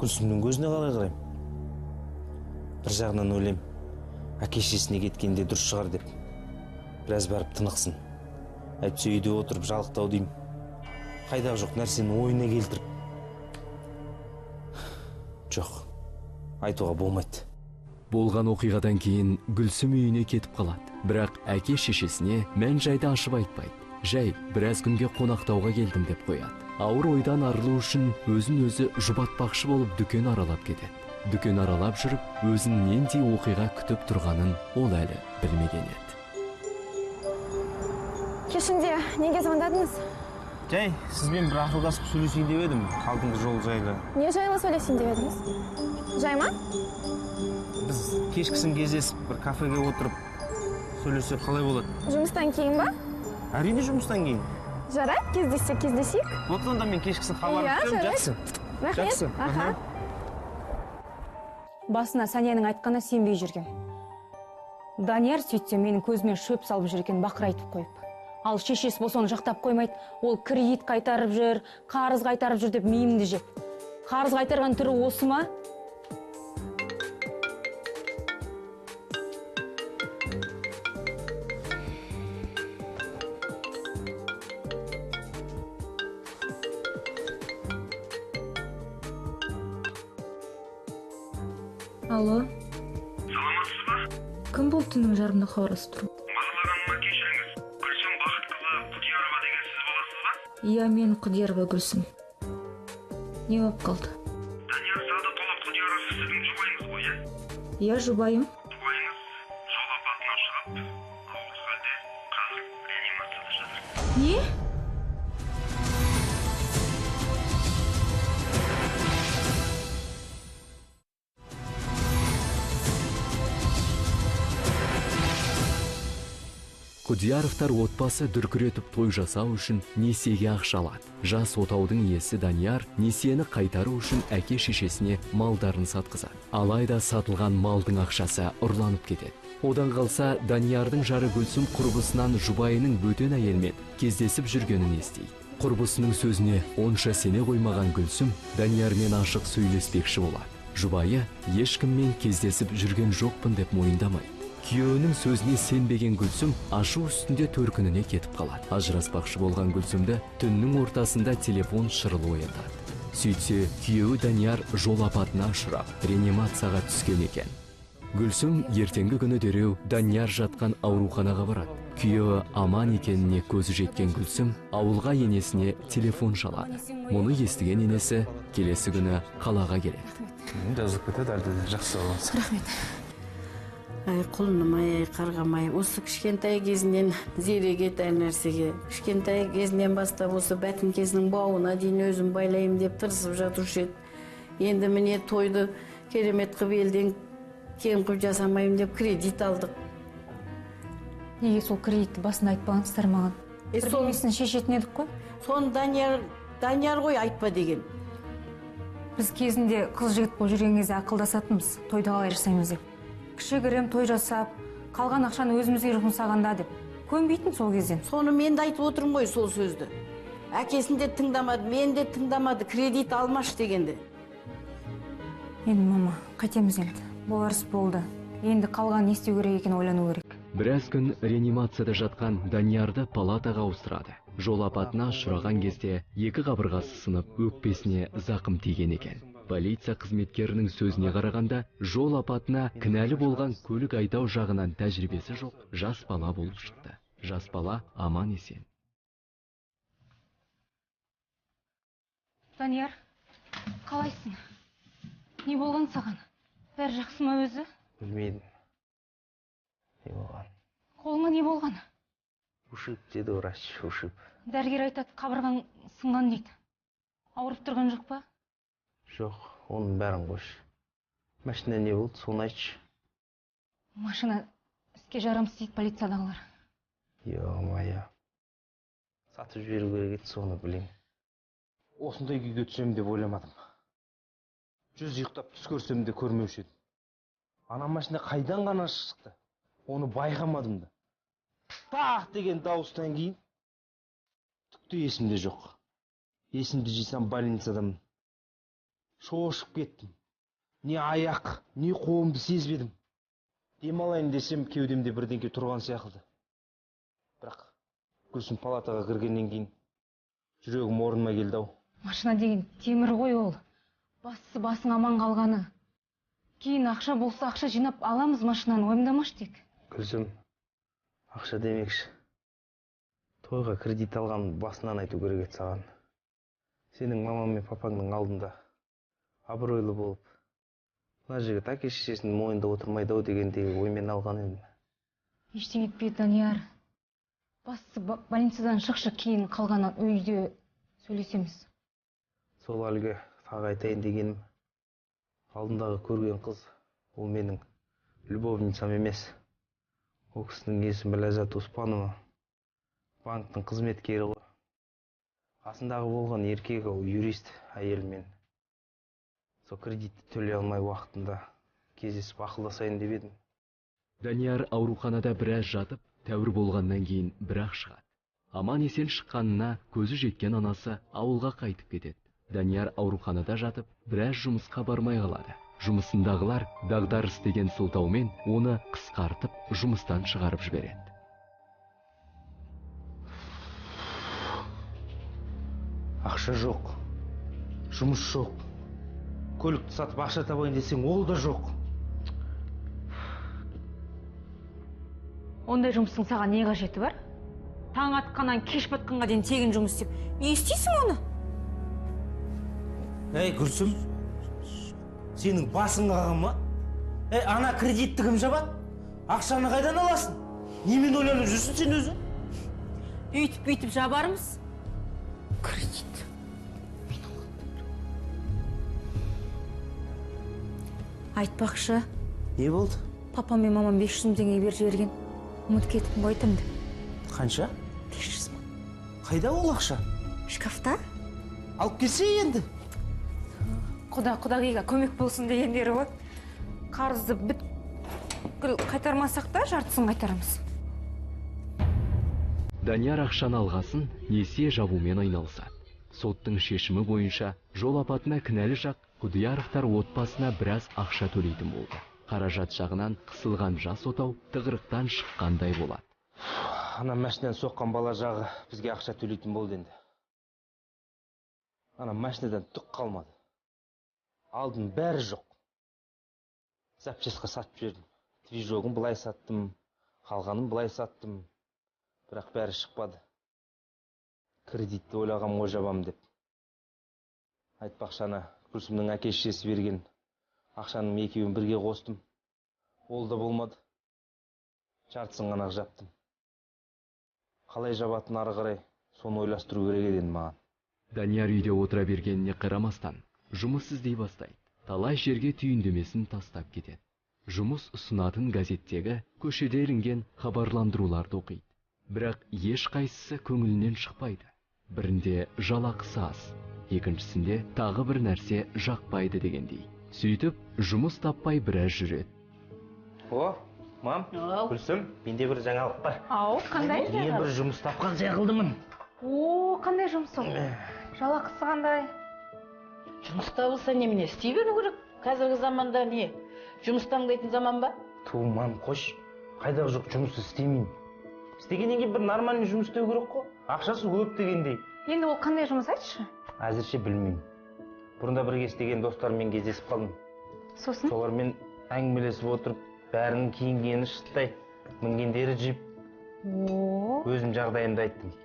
Гүлсімнің көзіне қалай қарайым? Бір жағынан ойлайым, әке-шешесіне кеткенде дұрыс шығар деп. Біраз барып тынықсын. Әйтпесе үйде отырып жалықтау деймін. Қайдағы жоқ нәрсені ойына келтіріп. Жоқ, айтуға болмайды. Болған оқиғадан кейін Гүлсім үйіне кетіп қалады. Бірақ әке шешесіне мән жайды ашып айтпайды. Жай, біраз күнге қонақтауға келдім деп қояды. Ауыр ойдан арылу үшін өзін өзі жұбатпақшы болып дүкен аралап кетеді. Дүкен аралап жүріп, өзін нендей оқиға күтіп тұрғанын ол әлі білмеген еді. Кешінде неге звондадыңыз? Жай, сізбен бір ақылдасып сөйлесейін деп едім, алдыңғы жол жайлы. Не жайлы сөйлесейін деп едіңіз? Жай ма? Біз кешкісін кездесіп, бір кафеге отырып сөйлесек қалай болады? Жұмыстан кейін ба? Әрине жұмыстан кейін. Жарайды, кездесейік. Вот онда мен кешкісін хабарласып тұрмын, жақсы. Рахмет. Аха. Басына Санияның айтқаны сенбей жүрген. Данияр сөйтсе менің көзімен шөп салып жүрген бақырайтып қойып. Ал шешесі болса оны жақтап қоймайды. Ол кредит қайтарып жүр, қарыз қайтарып жүр деп миымды жеп. Қарыз қайтарған түрі осы ма? Алло. Саламатсыз ба? Кім бұл түннің жарымда хабарласып тұр? Мазалағаныма кешіріңіз. Гүлсім Бақытқызы Құдиярова деген сіз боласыз ба? Иә, мен Құдиярова Гүлсім. Не болып қалды? Данияр Садықұлы Құдияров сіздің жұбайыңыз ғой, иә? Иә, жұбайым. Жұбайыңыз жол апатына ұшырап, ауыр халде қазір реанимацияда жатыр. Не? Құдияровтар отбасы дүркіретіп той жасау үшін несиеге ақша алады. Жас отаудың иесі Данияр несиені қайтару үшін әке шешесіне малдарын сатқызады. Алайда сатылған малдың ақшасы ұрланып кетеді. Одан қалса Даниярдың жары Гүлсім құрбысынан жұбайының бөтен әйелмен кездесіп жүргенін естейді. Құрбысының сөзіне онша сене қоймаған Гүлсім Даниярмен ашық сөйлеспекші болады. Жұбайы ешкіммен кездесіп жүрген жоқпын деп мойындамайды. Күйеуінің сөзіне сенбеген Гүлсім ашу үстінде төркініне кетіп қалады. Ажыраспақшы болған Гүлсімді түннің ортасында телефон шырылы оятады. Сөйтсе, күйеуі Данияр жол апатына ұшырап, реанимацияға түскен екен. Гүлсім ертеңгі күні дереу Данияр жатқан ауруханаға барады. Күйеуі аман екеніне көзі жеткен Гүлсім ауылға енесіне телефон шалады. Мұны естіген енесі келесі күні қалаға келеді. Жазып кетеді, әлде жақсы боласыз. Рахмет. Ай, құлынымай, қарғамай, осы кішкентай кезінен зерек әр нәрсеге. Кішкентай кезінен бастап осы бәтіңкесінің бауына дейін өзім байлайым деп тырысып жатушы еді. Енді міне тойды керемет қып елден кем қып жасамайым деп кредит алдық. Неге сол кредитті басында айтпағансыздар маған? Бірдемесін шешетін едік қой? Соны Данияр ғой айтпа деген. Біз кезінде қыз жігіт болып жүрген кезде ақылдасатынбыз, тойды қалай жасаймыз деп. Кішігірім той жасап, қалған ақшаны өзімізге жұмсағанда деп. Көнбейтін сол кезден. Соны мен де айтып отырмын ғой сол сөзді. Әкесін де тыңдамады, мен де тыңдамады, кредит алмаш дегенде. Енді мама, қайтеміз енді. Боларыс болды. Енді қалған не істеу керек екенін ойлану керек. Біраз күн реанимацияда жатқан Даниярды палатаға ауыстырады. Жол апатына ұшыраған кезде екі қабырғасы сынып, өкпесіне зақым тиген екен. Полиция қызметкерінің сөзіне қарағанда, жол апатына кінәлі болған көлік айдау жағынан тәжірибесі жоқ жас бала болып шықты. Жас бала аман есен. Данияр, қалайсың? Не болған саған? Бәрі жақсы ма өзі? Білмейдім. Не болған? Қолыңа не болған? Ушиб деді врач, ушиб. Дәрігер айтады, қабырғаң сынған дейді. Ауырып тұрған жоқ па? Жоқ, оның бәрін қош. Машина не болды, соны айтшы. Машина іске жарамсыз дейді полициядағылар. Йо-майо. Сатып жіберу керек еді, соны білейін. Осындай күйге түсем деп ойламадым. Жүз ұйықтап түс көрсем де көрмеуші едім. Ана машина қайдан ғана шықты? Оны байқамадым да. Тақ деген дауыстан кейін түкте есімде жоқ. Есімді жисам больницадамын. Шошып кеттім. Не аяқ, не қолымды сезбедім. Демалайын десем, кеудемде бірдеңке тұрған сияқты. Бірақ Гүлсім палатаға кіргеннен кейін жүрегім орныма келді-ау. Машина деген темір ғой ол. Бастысы басың аман қалғаны. Кейін ақша болса ақша жинап аламыз машинаны, ойымдамаш тек. Гүлсім, ақша демекші. Тойға кредит алған басынан айту керек еді саған. Сенің мамам мен папаңның алдында абыройлы болып, мына жігіт әке шешесінің мойнында отырмайды-ау дегендегі оймен алған едім. Ештеңе етпейді, Данияр. Бастысы больницадан шықшы, кейін қалғаны үйде сөйлесеміз. Сол әлгі тағы айтайын дегенім, алдындағы көрген қыз, ол менің любовницам емес. Ол кісінің есімі Ләззат Оспанова, банктың қызметкері ғой. Қасындағы болған еркегі ол юрист әйелмен. Сол кредитті төлей алмай уақытында кездесіп ақылдасайын деп едім. Данияр ауруханада біраз жатып, тәуір болғаннан кейін бірақ шығады. Аман есен шыққанына көзі жеткен анасы ауылға қайтып кетеді. Данияр ауруханада жатып, біраз жұмысқа бармай қалады. Жұмысындағылар дағдарыс деген сылтаумен оны қысқартып, жұмыстан шығарып жібереді. Ақша жоқ, жұмыс жоқ. Көлікті сатып ақша табайын десең, ол да жоқ. Ондай жұмыстың саған не қажеті бар? Таң атқаннан кеш батқанға дейін тегін жұмыс істеп, не істейсің оны? Әй, Гүлсім, сенің басың қағым ма? Ана кредитті кім жабады? Ақшаны қайдан аласың? Немен ойланып жүрсің сен өзі? Үйтіп жабармыз. Кредит. Айтпақшы, Не болды? папам мен мамам 500 мың теңге беріп жіберген. Ұмытып кетіппін ғой айтамды. Қанша? 500 мың. Қайда ол ақша? Шкафта? Алып келсе енді. Құдағиға көмек болсын дегендері ғой. Қарызды қайтармасақ та жартысын қайтарамыз. Данияр ақшаны алғасын несие жабумен айналысады. Соттың шешімі бойынша жол апатына кінәлі жақ Құдияровтар отбасына біраз ақша төлейтін болды. Қаражат жағынан қысылған жас отау тығырықтан шыққандай болады. Ана машинаны соққан бала жағы бізге ақша төлейтін болды енді. Ана машинадан түк қалмады. Алдын бәрі жоқ. Запчастьқа сатып жібердім. Движогын былай саттым, қалғанын былай саттым. Бірақ бәрі шықпады. Кредитті ойлағам ғой жабам деп. Айтпақшы ана Гүлсімнің әке шешесі берген ақшаның екеуін бірге қостым. Ол да болмады. Жартысын ғана жаптым. Қалай жабатын ары қарай, соны ойластыру керек еді маған. Данияр үйде отыра бергеніне қарамастан, жұмыс іздей бастайды. Талай жерге түйіндемесін тастап кетеді. Жұмыс ұсынатын газеттегі көшеде ілінген хабарландыруларды оқиды. Бірақ еш қайсысы көңілінен шықпайды. Бірінде жалақысы аз, екіншісінде тағы бір нәрсе жақпайды дегендей. Сөйтіп, жұмыс таппай біраз жүреді. О, мам, Гүлсім, менде бір жаңалық бар. Ау, қандай? Мен бір жұмыс тапқан сияқтымын. О, қандай жұмыс ол? Жалақысы қандай? Жұмыс табылса немене істей беру керек. Қазіргі заманда не? Жұмыс таңдайтын заман ба? Ту, мам, қош. Қайдағы жоқ жұмысты істемеймін. Істегеннен кейін бір нормальный жұмыс істеу керек қой. Ақшасы көп дегендей. Енді ол қандай жұмыс айтшы? Әзірше білмеймін. Бұрында бірге істеген достарыммен кездесіп қалдым. Сосын? Солармен әңгімелесіп отырып, бәрінің киінгені шыттай, мінгендері джип. Өзім жағдайымды айттым.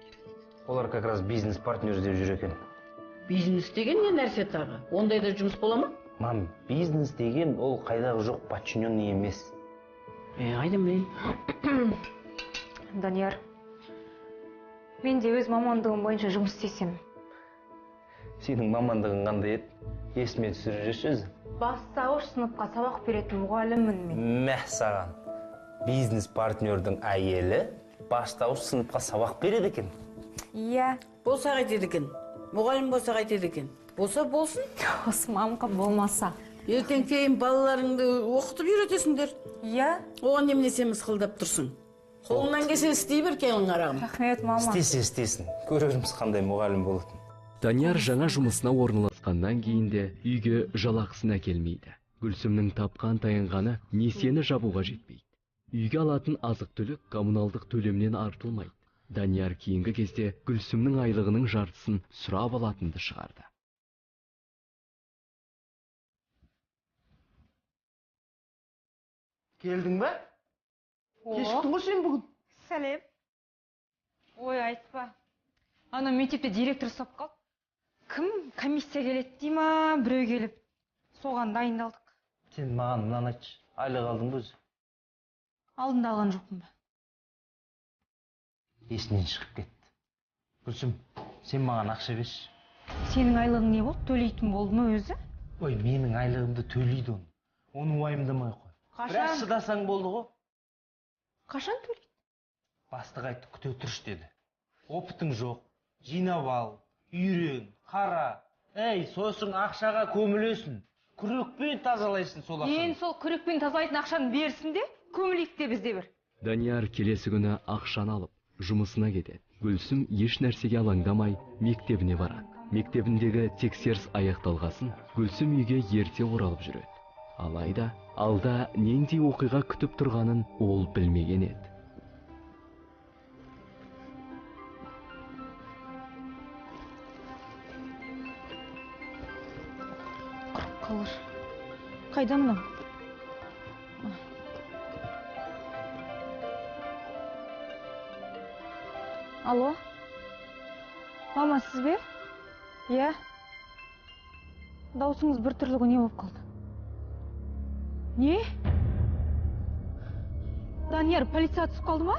Олар как раз бизнес партнер іздеп жүр екен. Бизнес деген не нәрсе тағы? Ондайда жұмыс бола ма? Мам, бизнес деген ол қайдағы жоқ подчиненный емес. Қайдан білейін? Данияр, мен де өз мамандығым бойынша жұмыс істесем. Сенің мамандығың қандай еді? Есіме түсіріп жүрші өзі. Бастауыш сыныпқа сабақ беретін мұғаліммін мен. Мәх саған. Бизнес партнердің әйелі бастауыш сыныпқа сабақ береді екен. Иә. Болса қайтеді екен. Мұғалім болса қайтеді екен. Болса болсын. Осы мамка болмаса. Ертең кейін балаларыңды оқытып үйретесіңдер. Иә. Оған немесе мысқылдап тұрсың. Қолыңнан келсе істей бер келін қарағым. Рахмет, мама. Істесін. Көрерміз қандай мұғалім болатын. Данияр жаңа жұмысына орналасқаннан кейін де үйге жалақысын әкелмейді. Гүлсімнің тапқан таянғаны несиені жабуға жетпейді. Үйге алатын азық-түлік коммуналдық төлемнен артылмайды. Данияр кейінгі кезде Гүлсімнің айлығының жартысын сұрап алатынды шығарды. Келдің бе? Кешіктің ғой сен бүгін. Сәлем. Ой, айтпа. Ана мектепте директор ұстап қалды. Кім комиссия келеді дей ма, біреу келіп. Соған дайындалдық. Сен маған мынаны айтшы. Айлық алдың ба өзі? Алдында алған жоқпын ба? Есінен шығып кетті. Гүлсім, сен маған ақша берші. Сенің айлығың не болды? Төлейтін болды ма өзі? Ой, менің айлығымды төлейді оны. Оны уайымдамай қой. Біраз шыдасаң болды ғой. Қашан төлейді? Бастық айтты, күте тұрш деді. Опытың жоқ, жинап ал, үйрен, қара. Сосын ақшаға көмілесің. Күрекпен тазалайсың сол ақшаны. Сол күрекпен тазалайтын ақшаны берсін де, көмілейік те бізде бір. Данияр келесі күні ақшаны алып, жұмысына кетеді. Гүлсім еш нәрсеге алаңдамай мектебіне барады. Мектебіндегі тексеріс аяқталғасын Гүлсім үйге ерте оралып жүреді. Алайда алда нендей оқиға күтіп тұрғанын ол білмеген еді. Қалыр. Қайда мынау? Алло? Мама, сіз бе? Иә? Даусыңыз бір түрлігі не болып қалды? Не? Данияр, полиция түсіп қалды ма?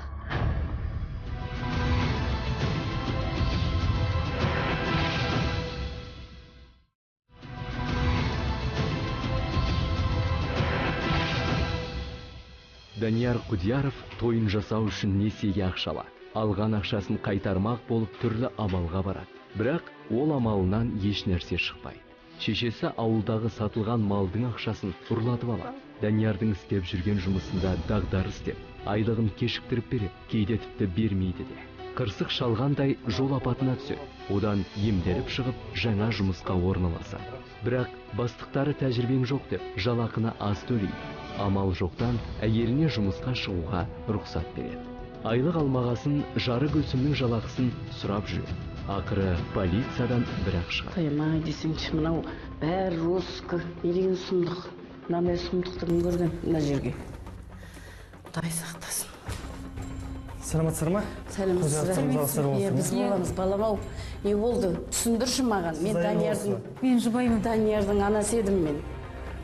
Данияр Құдияров тойын жасау үшін несиеге ақшала. Алған ақшасын қайтармақ болып түрлі амалға барады. Бірақ ол амалынан еш нәрсе шықпайды. Шешесі ауылдағы сатылған малдың ақшасын ұрлатып алады. Даниярдың істеп жүрген жұмысында дағдарыс деп, айлығын кешіктіріп береді, кейде тіпті бермейді де. Қырсық шалғандай жол апатына түседі. Одан емделіп шығып, жаңа жұмысқа орналасады. Бірақ бастықтары тәжірибең жоқ деп, жалақыны аз төлейді. Амал жоқтан әйеліне жұмысқа шығуға рұқсат береді. Айлық алмағасын жары Гүлсімнің жалақысын сұрап жүреді. Ақыры полициядан бір-ақ шығады. Қаймай десеңші, мынау бәрі роскы, не деген сұмдық. Мынандай сұмдықты кім көрген мына жерге. Құдай сақтасын. Саламатсыздар ма? Сәлеметсіздер. Біз боламыз, балам-ау. Не болды? Түсіндірші маған. Мен Даниярдың... Мен жұбаймын. Даниярдың анасы едім мен.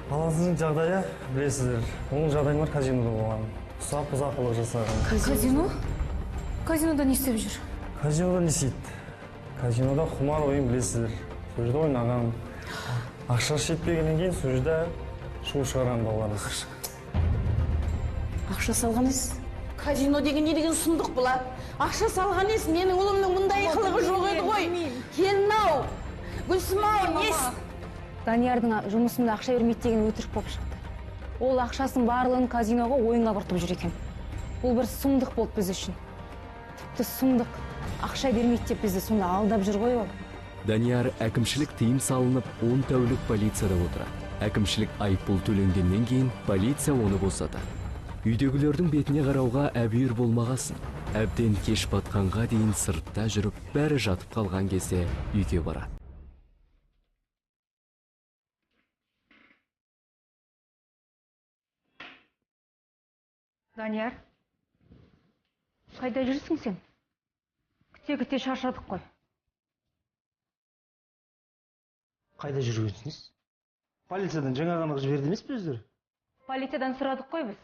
Баласының жағдайы, білесіздер, оның жағдайы казинода болған. Ұсақ бұзақылық жасаған. Казино? Казинода не істеп жүр? Казинода не істейді? Казинода құмар ойын білесіздер. Сол жерде ойнаған. Ақша жетпегеннен кейін сол жерде шу шығарған балаларымыз. Ақша салған ес? Казино деген не деген сұмдық бұла? Ақша салған ес? Менің ұлымның мұндай қылығы жоқ еді ғой. Келін-ау, Гүлсім-ау, нес? Даниярдың жұмысында ақша бермейді деген өтірік болып шықты. Ол ақшасын барлығын казиноға ойынға құртып жүр екен. Бұл бір сұмдық болды біз үшін. Тіпті сұмдық. Ақша бермейді деп бізді сонда алдап жүр ғой ол. Данияр әкімшілік тыйым салынып 10 тәулік полицияда отырады. Әкімшілік айыппұл төленгеннен кейін полиция оны босатады. Үйдегілердің бетіне қарауға әбүйір болмағасын. Әбден кеш батқанға дейін сыртта жүріп, бәрі жатып қалған кезде үйге барады. Данияр, қайда жүрсің сен? Күте шаршадық қой. Қайда жүргенсіңіз? Полициядан жаңа ғана жіберді емес пе өздері? Полициядан сұрадық қой біз.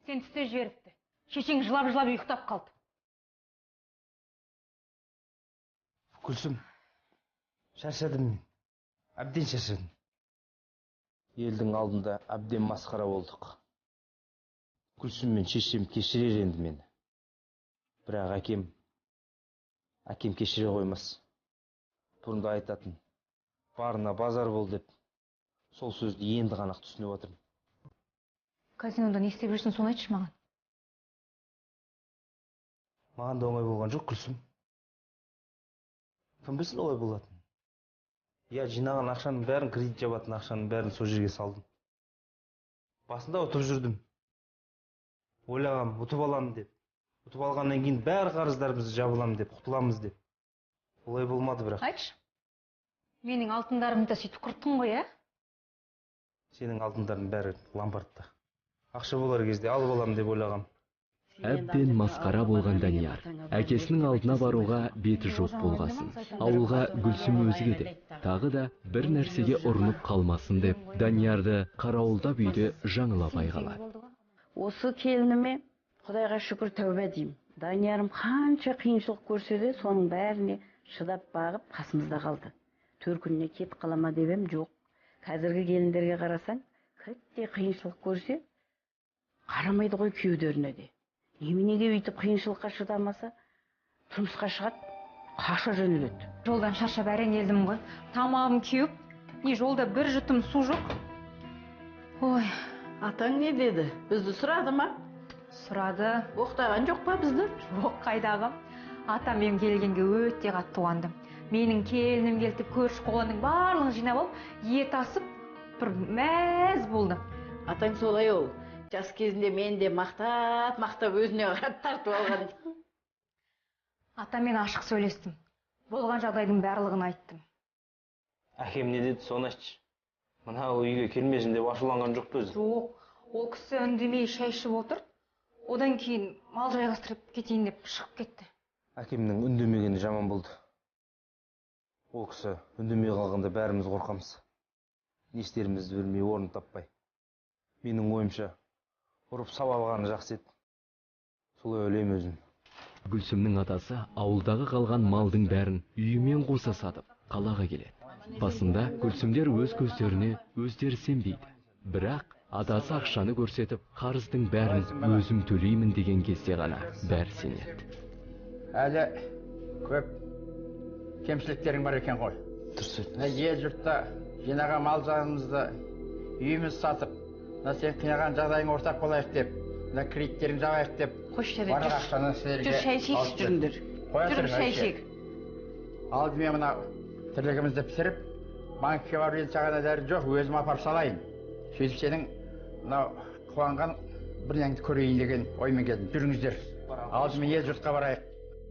Сен түсте жіберіпті. Шешең жылап ұйықтап қалды. Гүлсім, шаршадым мен. Әбден шаршадым. Елдің алдында әбден масқара болдық. Гүлсім мен шешем кешірер енді мені. Бірақ әкем кешіре қоймас. Бұрында айтатын, барына базар бол деп. Сол сөзді енді ғана түсініп отырмын. Казинода не істеп жүрсің, соны айтшы маған. Маған да оңай болған жоқ, Гүлсім. Кім білсін олай болатын? Я жинаған ақшаның бәрін, кредит жабатын ақшаның бәрін сол жерге салдым. Басында ұтып жүрдім. Ойлағам, ұтып аламын деп. Ұтып алғаннан кейін бәрі қарыздарымызды жабыламыз деп, құтыламыз деп. Олай болмады бірақ. Айтшы. Менің алтындарымды сөйтіп құрттың ғой, Сенің алтындарың бәрі ломбардта. Ақша болар кезде алып аламын деп ойлағам. Әбден масқара болған Данияр әкесінің алдына баруға беті жоқ болғасын. Ауылға Гүлсім өзі де, тағы да бір нәрсеге ұрынып қалмасын деп, Даниярды қарауылдап үйде жаңылап айғалады. Осы келініме Құдайға шүкір тәубе деймін. Даниярым қанша қиыншылық көрсе де, соның бәріне шыдап бағып қасымызда қалды. 4 күніне кетіп қалама дебем жоқ. Қазіргі келіндерге қарасаң, кәдімгідей қиыншылық көрсе, қарамайды ғой күйеулеріне де. Неменеге өйтіп қиыншылыққа шыдамаса, тұрмысқа шығады, қаша жөнеледі. Жолдан шаршап әрең келдім ғой. Тамағым кеуіп, не жолда бір жұтым су жоқ. Ой, Атаң не деді? Бізді сұрады ма? Сұрады. Оқтаған жоқ па бізді? Жоқ, қайдағы. Атам мен келгенге өте қатты қуандым. Менің келінім келтіп, көрші қоланың барлығын жинап алып, ет асып, бір мәз болды. Атаң солай ол. Жас кезінде мен де мақтап өзіне қарап тартып алған. Атаммен ашық сөйлестім. Болған жағдайдың барлығын айттым. Әкем не деді, соны айтшы. Мына үйге келмесін деп ашуланған жоқ па өзі? Жоқ, ол кісі үндемей шай ішіп отыр. Одан кейін мал жайғастырып кетейін деп шығып кетті. Әкемнің үндемегені жаман болды. Ол кісі үндемей қалғанда бәріміз қорқамыз. Не істерімізді білмей орын таппай. Менің ойымша, ұрып сап алғаны жақсы еді. Солай ойлаймын өзім. Гүлсімнің атасы ауылдағы қалған малдың бәрін үйімен қоса сатып, қалаға келеді. Басында Гүлсімдер өз көздеріне өздері сенбейді. Бірақ атасы ақшаны көрсетіп, қарыздың бәрін өзім төлеймін деген кезде ғана бәрі сенеді. Әлі көп кемшіліктерің бар екен ғой. Ел жұртта жинаған мал жанымызды үйіміз сатып, сен қинаған жағдайың ортақ болайық деп, кредиттерін жабайық деп, барлық ақшаны сіздерге алып жүріңдер. Жүр шай ішейік. Алдымен мына тірлігімізді пісіріп, банкке барып ел саған дәрі жоқ, өзім апарып салайын. Сөйтіп сенің қуанған бір нәрсені көрейін деген оймен келдім. Жүріңіздер. Алдымен ел жұртқа барайық.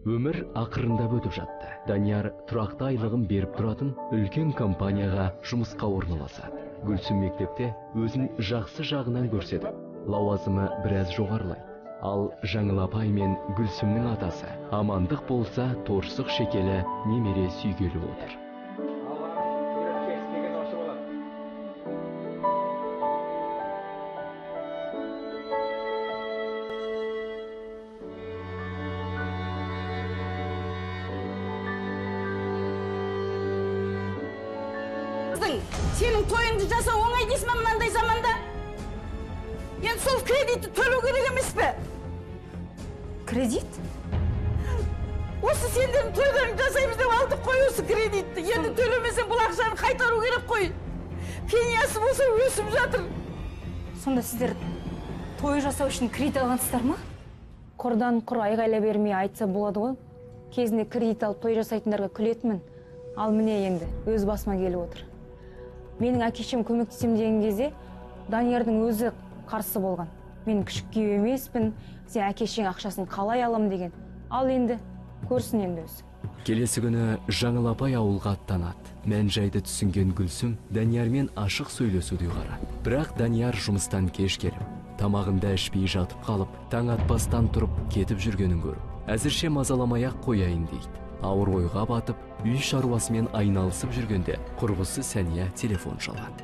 Өмір ақырындап өтіп жатты. Данияр тұрақты айлығын беріп тұратын үлкен компанияға жұмысқа орналасады. Гүлсім мектепте өзін жақсы жағынан көрсетіп, лауазымы біраз жоғарылайды. Ал Жаңыл апай мен Гүлсімнің атасы амандық болса торсық шекелі немере сүйгелі отыр. Сенің тойыңды жасау оңай дейсің ме мынандай заманда? Енді сол кредитті төлеу керек емес пе? Кредит? Осы сендердің тойларың жасаймыз деп алдық қой осы кредитті. Енді төлемесен бұл ақшаны қайтару керек қой. Пениясы болса өсіп жатыр. Сонда сіздер той жасау үшін кредит алғансыздар ма? Құрдан құр айғайла бермей айтса болады ғой. Кезінде кредит алып той жасайтындарға күлетімін. Ал міне енді өз басыма келіп отыр. Менің әкешем көмектесем деген кезде Даниярдың өзі қарсы болған. Мен күшік күйеу емеспін, сен әкешең ақшасын қалай алам деген. Ал енді көрсін енді өзі. Келесі күні Жаңыл апай ауылға аттанады. Мән жайды түсінген Гүлсім Даниярмен ашық сөйлесуді ұйғарады. Бірақ Данияр жұмыстан кеш келіп, тамағында ішпей жатып қалып, таң атпастан тұрып кетіп жүргенін көріп, әзірше мазаламай-ақ қояйын дейді. Ауыр ойға батып, үй шаруасымен айналысып жүргенде, құрбысы Сәния телефон шалады.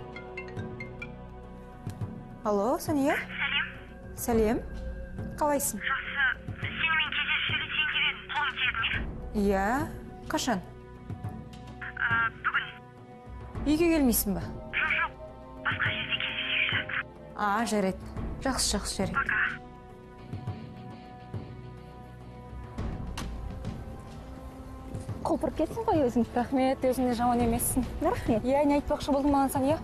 Алло, Сәния? Сәлем. Қалайсың? Жақсы, сенімен кездесіп сөйлесейін деп едім, қолың тиеді ме? Иә, қашан? Бүгін. Үйге келмейсің ба? Жоқ, басқа жерде кездесейікші. Жарайды. Жақсы, жарайды. Пока. Құлпырып кетсің ғой өзің. Рахмет, өзің де жаман емессің. Рахмет. Иә, не айтпақшы болдың маған, Сәния?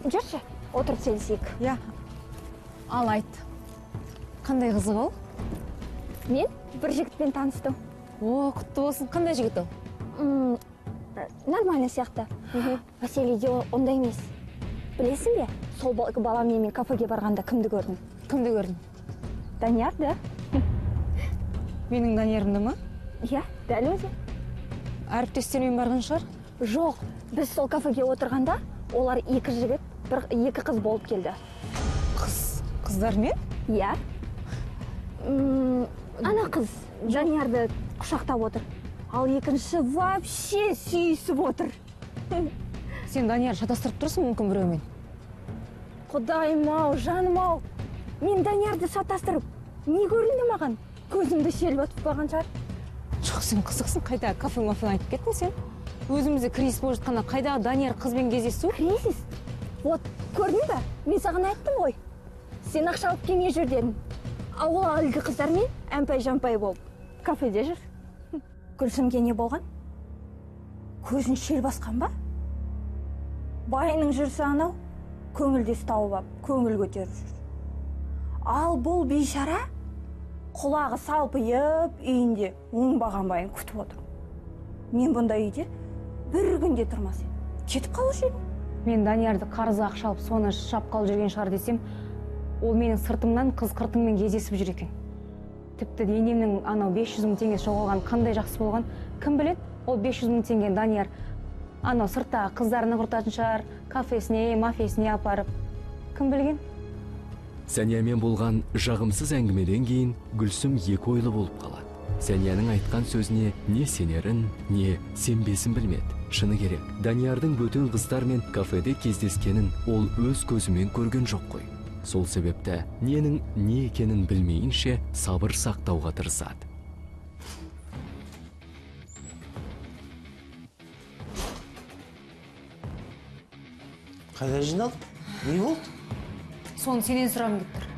Жүрші, отырып сөйлесейік. Иә. Ал айт. Қандай қызық ол? Мен бір жігітпен таныстым. Құтты болсын. Қандай жігіт ол? Нормально сияқты. Василийде ондай емес. Білесің бе, сол баламен мен кафеге барғанда кімді көрдім? Кімді көрдің? Даниярды. Менің Даниярымды ма? Иә, дәл өзі. Әріптестермен барған шығар? Жоқ, біз сол кафеге отырғанда, олар екі жігіт, екі қыз болып келді. Қыздармен? Иә. Ана қыз Даниярды құшақтап отыр. Ал екінші вообще сүйісіп отыр. Сен Данияр шатастырып тұрсың мүмкін біреумен? Құдайым-ау, жаным-ау. Мен Даниярды шатастырып, не көрінді маған? Көзімді шел батып қалған шығар. Жоқ, сен қызықсың, қайда кафе-мафен айтып кеттің сен? Өзімізде кризис болып жатқанда қайдағы Данияр қызбен кездесу? Кризис? Вот, көрдің бе? Мен саған айттым ғой. Сен ақша алып келмей жүр дедің. Ал әлгі қыздармен әмпай-жампай болып кафеде жүр. Гүлсімге не болған? Көзін шел басқан ба? Байының жүрсі анау, көңілдес тауып ап, көңіл көтеріп жүр. Ал бұл бейшара құлағы салпиып, үйінде оңбаған байын күтіп отыр. Мен бұнда үйде бір күнде тұрмас едім. Кетіп қалушы едім. Мен Даниярды қарызға ақша алып, соны шапқалы жүрген шығар десем, ол менің сыртымнан қыз қыртыңмен кездесіп жүр екен. Тіпті енемнің анау 500 мың теңге жоғалған қандай жақсы болған, кім біледі? Ол 500 мың теңге Данияр анау сырттағы қыздарына құртатын шығар, кафесіне, мафесіне апарып. Кім білген? Сәниямен болған жағымсыз әңгімеден кейін Гүлсім екі ойлы болып қалады. Сәнияның айтқан сөзіне не сенерін, не сенбесін білмеді. Шыны керек, Даниярдың бөтен қыздармен кафеде кездескенін ол өз көзімен көрген жоқ қой. Сол себепті ненің не екенін білмейінше сабыр сақтауға тырысады. Қайда жиналдың? Не болды? Соны сенен сұрағым келіп тұр.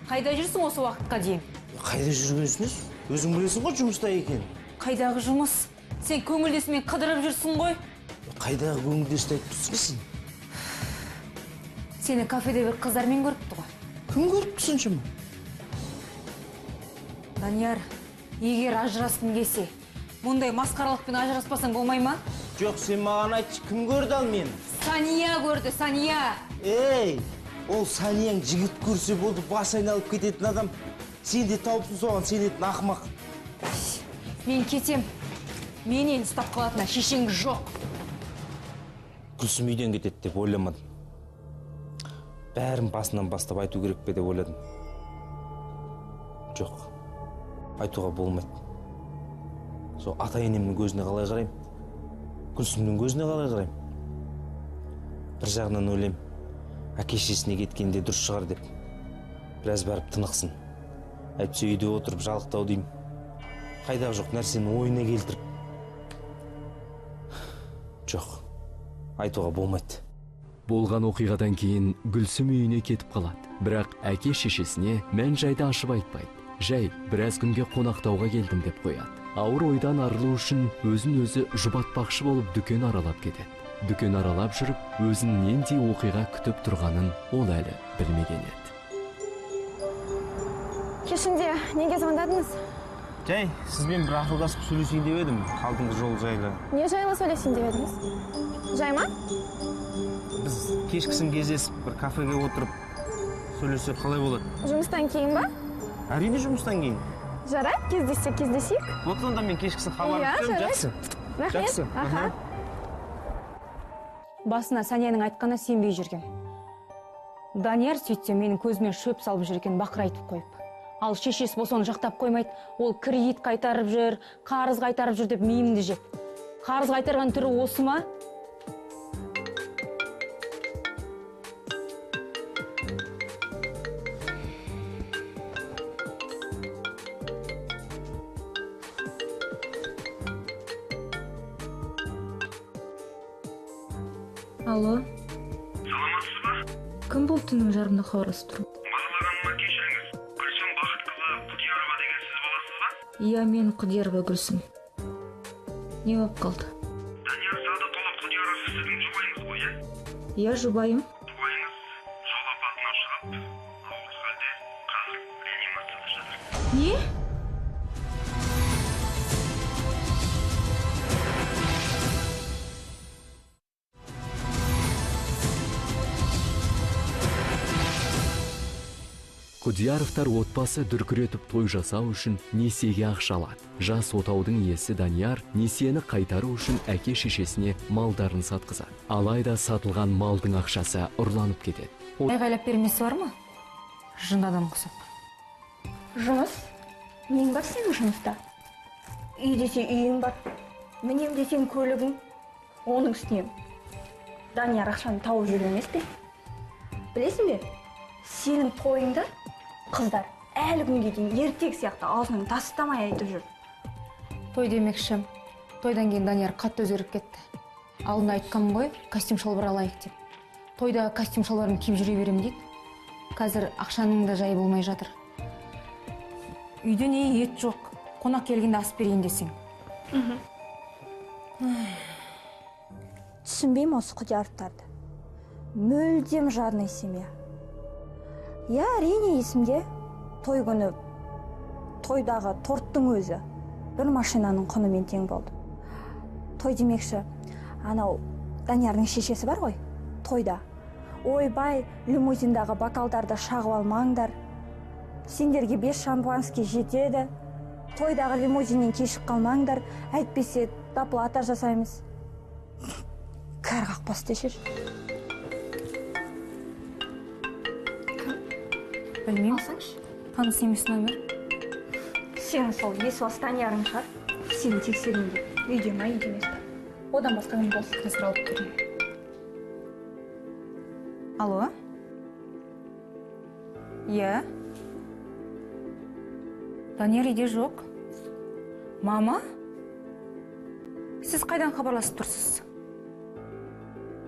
Қайда жүрсің осы уақытқа дейін? Қайда жүргенсіңіз? Өзің білесің ғой жұмыста екен. Қайдағы жұмыс? Сен көңілдесімен қыдырып жүрсің ғой? Қайдағы көңілдесті айтып тұрсың сен? Сені кафеде бір қыздармен көріпті ғой. Кім көріпті соншама? Данияр, егер ажырасқың келсе, мұндай масқаралықпен ажыраспасаң болмай ма? Жоқ, сен маған айтшы, кім көрді ал мені? Сания көрді, Сания. Ей, ол Санияң жігіт көрсе болды, бас айналып кететін адам. Сен де тауыпсың соған сенетін ақымақ. Мен кетем. Менен ұстап қалатына шешең жоқ. Гүлсім үйден кетеді деп ойламадым. Бәрін басынан бастап айту керек пе деп ойладым. Жоқ, айтуға болмайды. Сол ата-енемнің көзіне қалай қарайым? Гүлсімнің көзіне қалай қарайым? Бір жағынан ойлайым, әке-шешесіне кеткенде дұрыс шығар деп. Біраз барып тынықсын. Әйтпесе үйде отырып жалықтау деймін. Қайдағы жоқ нәрсені ойына келтіріп. Жоқ, айтуға болмайды. Болған оқиғадан кейін Гүлсім үйіне кетіп қалады. Бірақ әке-шешесіне мән-жайды ашып айтпайды. Жай біраз күнге қонақтауға келдім деп қояды. Ауыр ойдан арылу үшін өзін-өзі жұбатпақшы болып дүкен аралап кетеді. Дүкен аралап жүріп, өзін нендей оқиға күтіп тұрғанын ол әлі білмеген еді. Кешінде неге звондадыңыз? Жай, сізбен бір ақылдасып сөйлесейін деп едім, алдыңғы жол жайлы. Не жайлы сөйлесейін деп едіңіз? Жай ма? Біз кешкісін кездесіп, бір кафеге отырып сөйлесек қалай болады? Жұмыстан кейін ба? Әрине жұмыстан кейін. Жарайды, кездесейік. Вот онда мен кешкісін хабар күтемін. Жақсы. Жақсы. Басына Санияның айтқаны сенбей жүрген. Данияр сөйтсе менің көзіме шөп салып жүр екен, бақырайтып қойып. Ал шешесі болса оны жақтап қоймайды. Ол кредит қайтарып жүр, қарыз қайтарып жүр деп миымды жеп. Қарыз қайтарған түрі осы ма? Алло. Саламатсыз ба? Кім бұл түннің жарымда хабарласып тұр? Бағалағаныма кешіріңіз. Гүлсім Бақытқызы Құдиярова деген сіз боласыз ба? Иә, мен Құдиярова Гүлсім. Не болып қалды? Данияр Садықұлы Құдияров сіздің жұбайыңыз ғой, иә? Иә, жұбайым. Жұбайыңыз жол апатына ұшырап, ауыр халде қазір реанимацияда жатыр. Не? Құдияровтар отбасы дүркіретіп той жасау үшін несиеге ақша алады. Жас отаудың иесі Данияр несиені қайтару үшін әке шешесіне малдарын сатқызады. Алайда сатылған малдың ақшасы ұрланып кетеді. Айғайлап бермесі бар ма? Жын адам құсап. Жұмыс? Нең бар сенің жұмыста? Үй десе үйің бар. Мінем десең көлігің. Оның үстіне Данияр ақшаны тауып жүр емес пе? Білесің бе? Сенің тойыңда қыздар әлі күнге дейін ертек сияқты аузынан тастамай айтып жүр. Той демекші. Тойдан кейін Данияр қатты өзгеріп кетті. Алдында айтқанмын ғой, костюм шалбар алайық деп. Тойда костюм шалбарын киіп жүре берем дейді. Қазір ақшаның да жайы болмай жатыр. Үйде не ет жоқ. Қонақ келгенде ас берейін десең. Түсінбеймін осы Құдияровтарды. Мүлдем жадный семья. Я, әрине есімде, той күні тойдағы торттың өзі бір машинаның құнымен тең болды. Той демекші, анау Даниярдың шешесі бар ғой, тойда. Ойбай, лимузиндағы бокалдарды шағып алмаңдар. Сендерге 5 шампанский жетеді. Тойдағы лимузиннен кешіп қалмаңдар, әйтпесе доплата жасаймыз. Кәр қақпас дешер. Білмеймін. Таныс емес нөмір. Сен сол есуас Даниярың шығар. Сені тексеріңде. Үйде ма, үйде емес па? Одан басқа кім болсын? Қазір алып көрейін. Алло? Иә? Данияр үйде жоқ. Мама? Сіз қайдан хабарласып тұрсыз?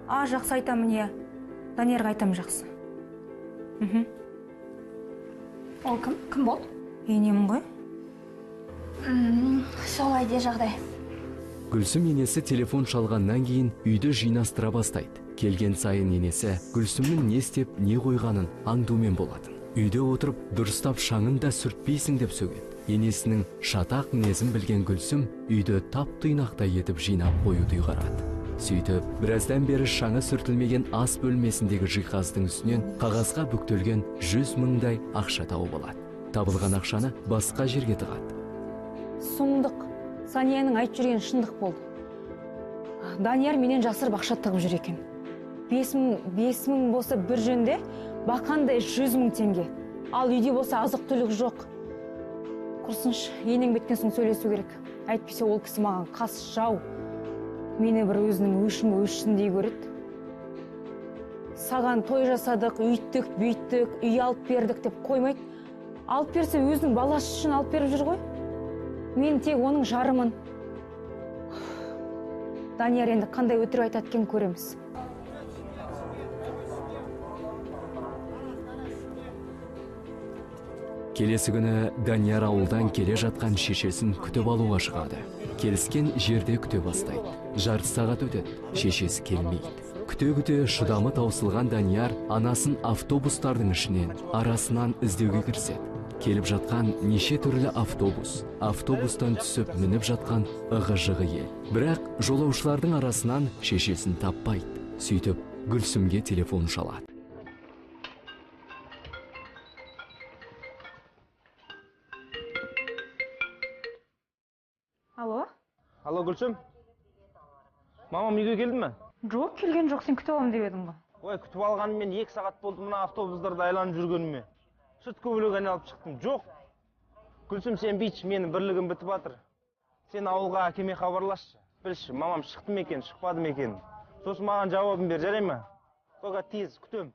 Жақсы айтамын, иә. Даниярға айтамын, жақсы. Ол кім? Кім болды? Енемін ғой. Солай де жағдай. Гүлсім енесі телефон шалғаннан кейін үйді жинастыра бастайды. Келген сайын енесі Гүлсімнің не істеп, не қойғанын аңдумен болатын. Үйде отырып, дұрыстап шаңын да сүртпейсің деп сөгеді. Енесінің шатақ мінезін білген Гүлсім үйді тап-тұйнақтай етіп жинап қоюды ұйғарады. Сөйтіп, біраздан бері шаңы сүртілмеген ас бөлмесіндегі жиһаздың үстінен қағазға бүктелген 100 мыңдай ақша тауып алады. Табылған ақшаны басқа жерге тығады. Сұмдық. Санияның айтып жүрген шындық болды. Данияр менен жасырып ақша тығып жүр екен. 5 мың болса бір жөнде, бақандай 100 мың теңге. Ал үйде болса азық-түлік жоқ. Құрсыншы, енең беткен соң сөйлесу керек. Әйтпесе ол кісі маған қас жау. Мені бір өзінің өшіндей көреді. Саған той жасадық, үйттік, бүйттік, үй алып бердік деп қоймайды. Алып берсе өзінің баласы үшін алып беріп жүр ғой. Мен тек оның жарымын. Данияр енді қандай өтірік айтады екен көреміз. Келесі күні Данияр ауылдан келе жатқан шешесін күтіп алуға шығады. Келіскен жерде күте бастайды. Жарты сағат өтеді, шешесі келмейді. Күте-күте шыдамы таусылған Данияр анасын автобустардың ішінен арасынан іздеуге кіріседі. Келіп жатқан неше түрлі автобус, автобустан түсіп мініп жатқан ығы-жығы ел. Бірақ жолаушылардың арасынан шешесін таппайды. Сөйтіп, Гүлсімге телефон шалады. Алло? Алло, Гүлсім? Мамам үйге келді ме? Жоқ, келген жоқ, сен күтіп аламын деп едің ғой. Ой, күтіп алғанымен 2 сағат болды мына автобустарда айланып жүргеніме. Шыт көбілек айналып шықтым. Жоқ. Гүлсім, сен бич, менің бірлігім бітіп жатыр. Сен ауылға әкеме хабарласшы. Білші, мамам шықты ма екен, шықпады ма екен. Сосын маған жауабын бер, жарай ма? Тоға тез, күтем.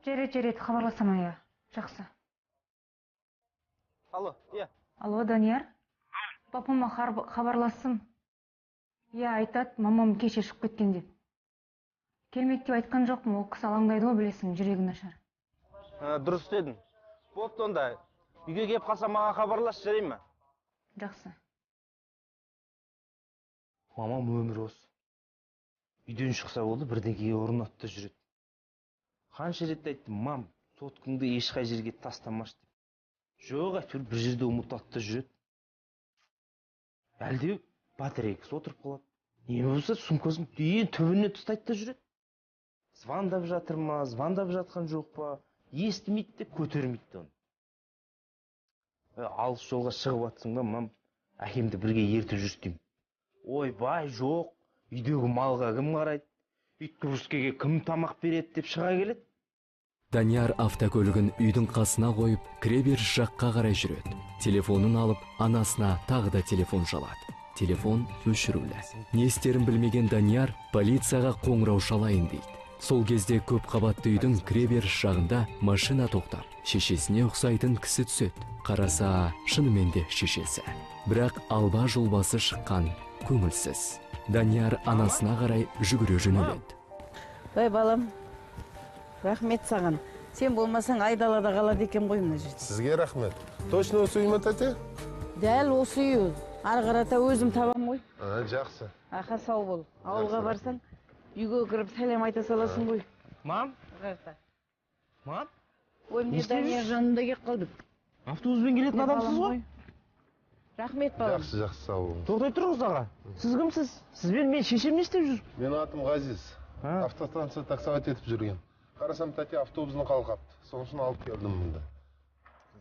Жарайды, хабарласам ая. Жақсы. Алло, иә. Алло, Данияр. Папама хабарластым. Иә, айтады, мамам кеше шығып кеткен деп. Келмейді деп айтқан жоқпын, ол кісі алаңдайды ғой, білесің, жүрегі нашар. Дұрыс дедің. Бопты онда. Үйге кеп қалса маған хабарлас, жарай ма? Жақсы. Мамам өмір осы. Үйден шықса болды, бірдеңеге орнатты жүреді. Қанша рет айттым, мам, соткыңды ешқай жерге тастамаш деп. Жоқ, әйтеуір бір жерде ұмытатты жүреді. Әлде батарейкасы отырып қалады. Не болса сумкасын ең түбіне тастайды да жүреді. Звондап жатыр ма, звондап жатқан жоқ па, естімейді де көтермейді оны. Алыс жолға шығып атсың ба, мам, әкемді бірге ертіп жүрстеймін. Ой, бай, жоқ, үйдегі малға кім қарайды, үйткі кім тамақ береді деп шыға келеді. Данияр автокөлігін үйдің қасына қойып, кіреберіс жаққа қарай жүреді. Телефонын алып, анасына тағы да телефон шалады. Телефон өшірулі. Не істерін білмеген Данияр полицияға қоңырау шалайын дейді. Сол кезде көп қабатты үйдің кіреберіс жағында машина тоқтап, шешесіне ұқсайтын кісі түседі. Қараса, шынымен де шешесі. Бірақ алба жұлбасы шыққан, көңілсіз. Данияр анасына қарай жүгіре жөнеледі. Ой, балам, рахмет саған. Сен болмасаң айдалада қалады екен ғой мына жерде. Сізге рахмет. Точно осы үй ма, тәте? Дәл осы үй. Ары қарата өзім табам ғой. Жақсы. Аха, сау бол. Ауылға барсаң, үйге кіріп сәлем айта саласың ғой. Мам? Мам? Ой, мен Данияр жанында кеп қалдым. Автобуспен келетін адамсыз ғой? Рахмет, балам. Жақсы, сау болыңыз. Тоқтай тұрыңыз аға. Сіз кімсіз? Сізбен мен шешем не істеп жүр? Менің атым Ғазиз. Автостанция таксовать етіп жүрген. Қарасам, тәте автобусын қалқапты. Сонысын алып келдім мұнда.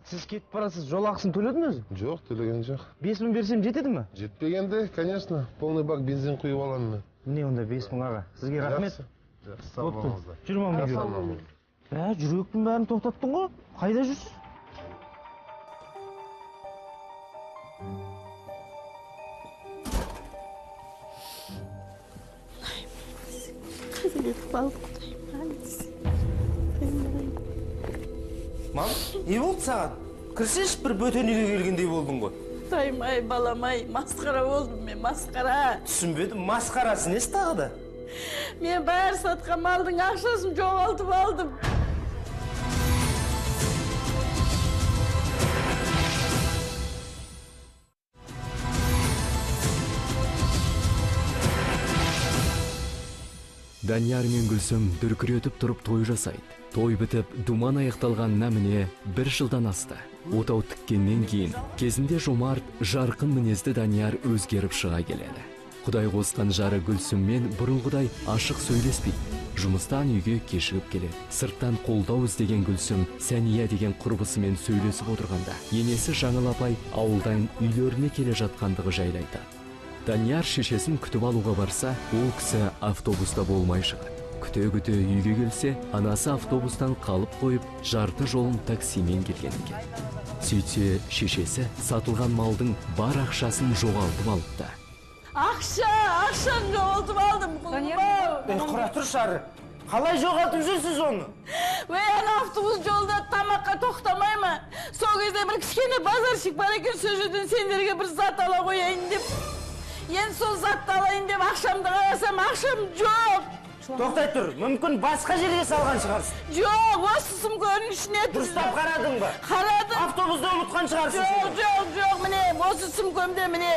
Сіз кетіп барасыз, жол ақысын төледің өзі? Жоқ, төлеген жоқ. 5000 берсем жетеді ме? Жетпегенде, конечно, полный бак бензин құйып аламын мен. Міне онда 5000 аға. Сізге рахмет. Жақсы, сау болыңыздар. Жүр мам, үйге. Жүректің бәрін тоқтаттың ғой? Қайда жүрсіз? Мам, не болды саған? Кірсеш бір бөтен үйге келгендей болдың ғой. Таймай, баламай, масқара болдым мен, масқара. Түсінбедім, масқарасы несі тағы да? Мен бәрі сатқан малдың ақшасын жоғалтып алдым. Данияр мен Гүлсім дүркіретіп тұрып той жасайды. Той бітіп, думан аяқталғанына міне 1 жылдан асты. Отау тіккеннен кейін, кезінде жомарт, жарқын мінезді Данияр өзгеріп шыға келеді. Құдай қосқан жары Гүлсіммен бұрынғыдай ашық сөйлеспейді. Жұмыстан үйге кешігіп келеді. Сырттан қолдау іздеген Гүлсім Сәния деген құрбысымен сөйлесіп отырғанда, енесі Жаңыл апай ауылдан үйлеріне келе жатқандығы жайлы айтады. Данияр шешесін күтіп алуға барса, ол кісі автобуста болмай шығады. Күте-күте үйге келсе, анасы автобустан қалып қойып, жарты жолын таксимен келген екен. Сөйтсе, шешесі сатылған малдың бар ақшасын жоғалтып алыпты. Ақшаны жоғалтып алдым. Құра тұр шары. Қалай жоғалтып жүрсіз оны? Автобус жолда тамаққа тоқтамай ма? Сол кезде бір кішкене базаршық бар екен, сол жерден сендерге бір зат ала қояйын деп. Енді сол затты алайын деп ақшамды қарасам, ақшам жоқ. Тоқтай тұр, мүмкін басқа жерге салған шығарсың. Жоқ, осы сумканың ішіне тұрды. Дұрыстап қарадың ба? Қарадым. Автобусты ұмытқан шығарсың. Жоқ, міне, осы сумкамда міне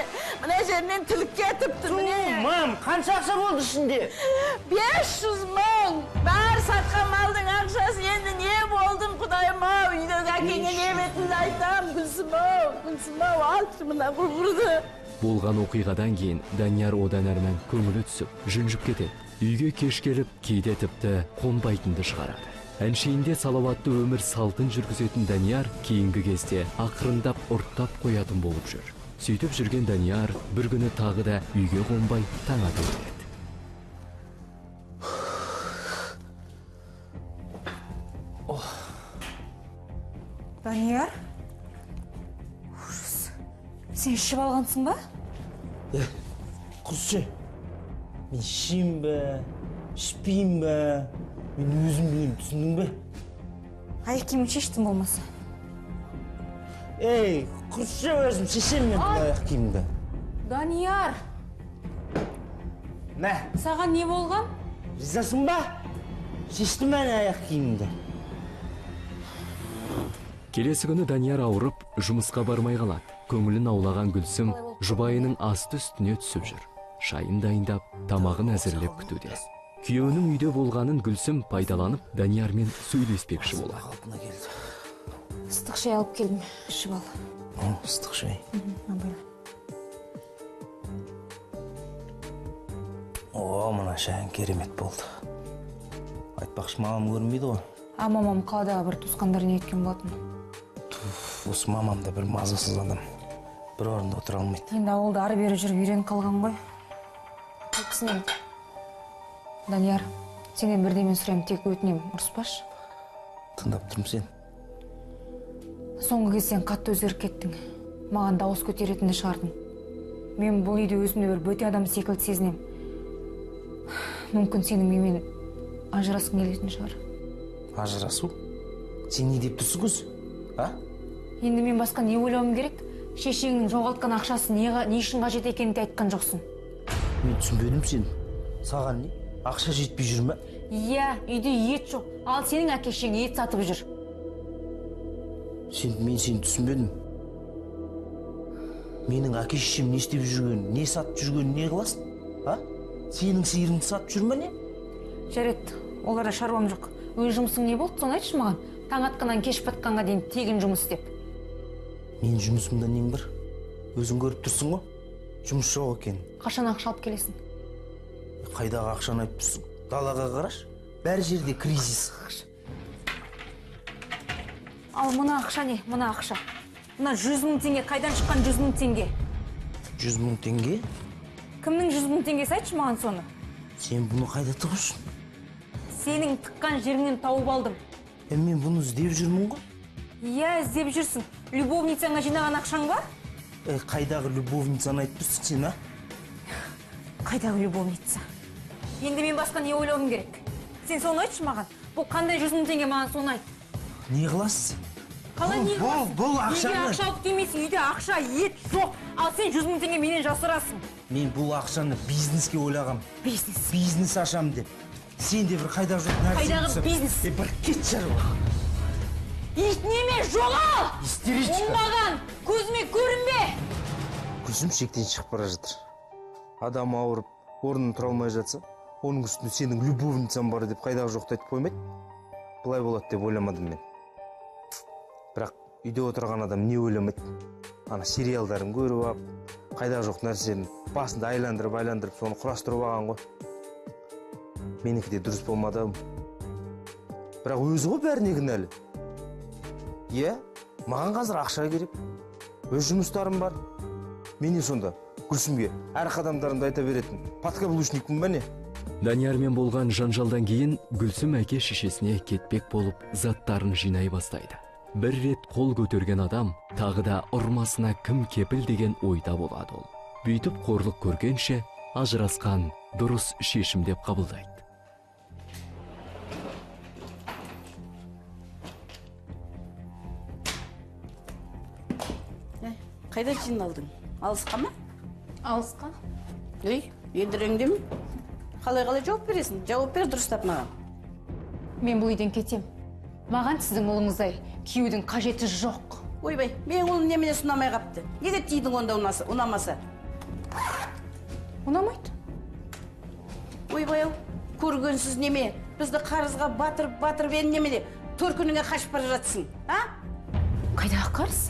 жерінен тіліп кетіпті, міне. Мам, қанша ақша болды ішінде? 500 мың. Бәрі сатқан малдың ақшасы, енді не болдым, құдайым-ау, үйдегі әкеңе не бетімді айтам, Гүлсім-ау, алшы мына құрғырды. Болған оқиғадан кейін Данияр одан әрмен көңілі түсіп, жүнжіп кетеді. Үйге кеш келіп, кейде тіпті қонбайтынды шығарады. Әншейінде салауатты өмір салтын жүргізетін Данияр кейінгі кезде ақырындап ұрттап қоятын болып жүр. Сөйтіп жүрген Данияр бір күні тағы да үйге қонбай таң ата келеді. ішіп алғансың ба? Құрсы, мен ішейін бе, ішпейін бе, мен өзім білем, түсіндің бе? Аяқ киімін шештің болмаса. Ей, құрсы өзім шешем мен бұл аяқ киімді. Данияр! Мә? Саған не болған? Ризасың ба? Шештім мен аяқ киімді. Келесі күні Данияр ауырып, жұмысқа бармай қалады. Көңілін аулаған Гүлсім жұбайының асты үстіне түсіп жүр. Шайын дайындап, тамағын әзірлеп күтуде. Күйеуінің үйде болғанын Гүлсім пайдаланып, Даниярмен сөйлеспекші болады. Ыстық шай алып келдім, ішіп ал. Ыстық шай. О, мына шайын керемет болды. Айтпақшы, мамам көрінбейді ғой. Мамам қаладағы бір туысқандарына еткен болатын. Осы мамам да бір мазасыз адам. Бір орында отыра алмайды. Енді ауылда ары бері жүріп үйреніп қалған ғой. Кісінен. Данияр, сенен бірдемен сұрайым, тек өтінем, ұрыспашы. Тыңдап тұрмын сен. Соңғы кез сен қатты өзгеріп кеттің. Маған дауыс көтеретінді шығардың. Мен бұл үйде өзімді бір бөте адам секілді сезінем. Мүмкін сенің менімен ажырасқың келетін шығар. Ажырасу? Сен не деп тұрсың көз? Енді мен басқа не ойлауым керек? Шешеңнің жоғалтқан ақшасы не үшін қажет екенін де айтқан жоқсың. Мен түсінбедім сен. Саған не? Ақша жетпей жүр ме? Иә, үйде ет жоқ. Ал сенің әкешең ет сатып жүр. Мен сені түсінбедім. Менің әке-шешем не істеп жүргенін, не сатып жүргенін не қыласың? Сенің сиырыңды сатып жүр ме не? Жарет, оларда шаруам жоқ. Өз жұмысың не болды, соны айтшы маған. Таң атқаннан кеш батқанға дейін тегін жұмыс істеп. Мен жұмысымда нең бар? Өзің көріп тұрсың ғой? Жұмыс жоқ екен. Қашан ақша алып келесің? Қайдағы ақшаны айтып тұрсың? Далаға қараш. Бәр жерде кризис. Ал мына ақша не? Мына ақша. Мына 100 мың теңге, қайдан шыққан 100 мың теңге? 100 мың теңге? Кімнің 100 мың теңгесі, айтшы маған соны? Сен бұны қайда тығышын? Сенің тыққан жеріңнен тауып алдым. Мен бұны іздеп жүрмін ғой? Иә, іздеп жүрсің. Любовницаңа жинаған ақшаң ба? Қайдағы любовницаны айтып тұрсың сен, а? Қайдағы любовница? Енді мен басқа не ойлауым керек? Сен соны айтшы маған. Бұл қандай 100 мың теңге, маған соны айт. Не қыласың? Қалай не қыласың? Бұл ақшаны... Неге ақша алып келмейсің? Үйде ақша, ет жоқ. Ал сен 100 мың теңге менен жасырасың. Мен бұл ақшаны бизнеске ойлағам. Бизнес? Бизнес ашам деп. Сен де бір қайдағы жоқ нәрсе... Қайдағы бизнес? Бір кет шаруа. Неме жоғал! Истеричка. Оңбаған, көзіме көрінбе! Көзім шектен шығып бара жатыр. Адам ауырып, орнын тұра алмай жатса, оның үстінде сенің любовницаң бар деп қайдағы жоқты айтып қоймайды. Бұлай болады деп ойламадым мен. Бірақ үйде отырған адам не ойламайды? Ана сериалдарын көріп ап, қайдағы жоқ нәрсені басында айландырып, соны құрастырып алған ғой. Менікі де дұрыс болмады. Бірақ өзі ғой бәріне кінәлі. Е, маған қазір ақша керек. Өз жұмыстарым бар. Менен сонда Гүлсімге әр қадамдарымды айта беретін подкаблучникпін бе не? Даниярмен болған жанжалдан кейін Гүлсім әке шешесіне кетпек болып заттарын жинай бастайды. Бір рет қол көтерген адам тағы да ұрмасына кім кепіл деген ойда болады ол. Бүйтіп қорлық көргенше ажырасқан дұрыс шешім деп қабылдайды. Қайда жиналдың? Алысқа ма? Алысқа? Едіреңде ме? Қалай жауап бересің? Жауап бер дұрыстап маған. Мен бұл үйден кетем. Маған сіздің ұлыңыздай күйеудің қажеті жоқ. Ойбай, мен ұлым немене ұнамай қапты. Неге тидің онда ұнамаса? Ұнамайды? Ойбай, көргенсіз неме? Бізді қарызға батырып ең немене? Төркініңе қашып бара жатсың, а? Қайдағы қарыз?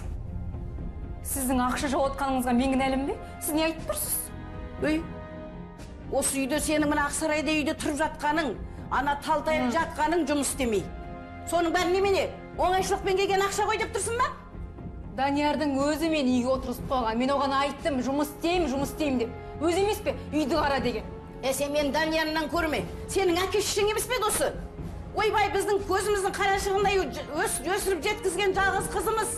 Сіздің ақша жоғалтқаныңызға мен кінәлімін бе? Сіз не айтып тұрсыз? Осы үйде сенің мына Ақсарайда үйде тұрып жатқаның, ана талтайып жатқаның жұмыс істемей. Соның бәрі немене? Оңайшылықпен келген ақша ғой деп тұрсың ба? Даниярдың өзі мен үйге отырғызып қойған. Мен оған айттым, жұмыс істеймін деп. Өзі емес пе? Үйді қара деген. Сен мен Даниярынан көрме. Сенің әке-шешең емес пе досы? Ойбай, біздің көзіміздің қарашығындай өсіріп жеткізген жалғыз қызымыз.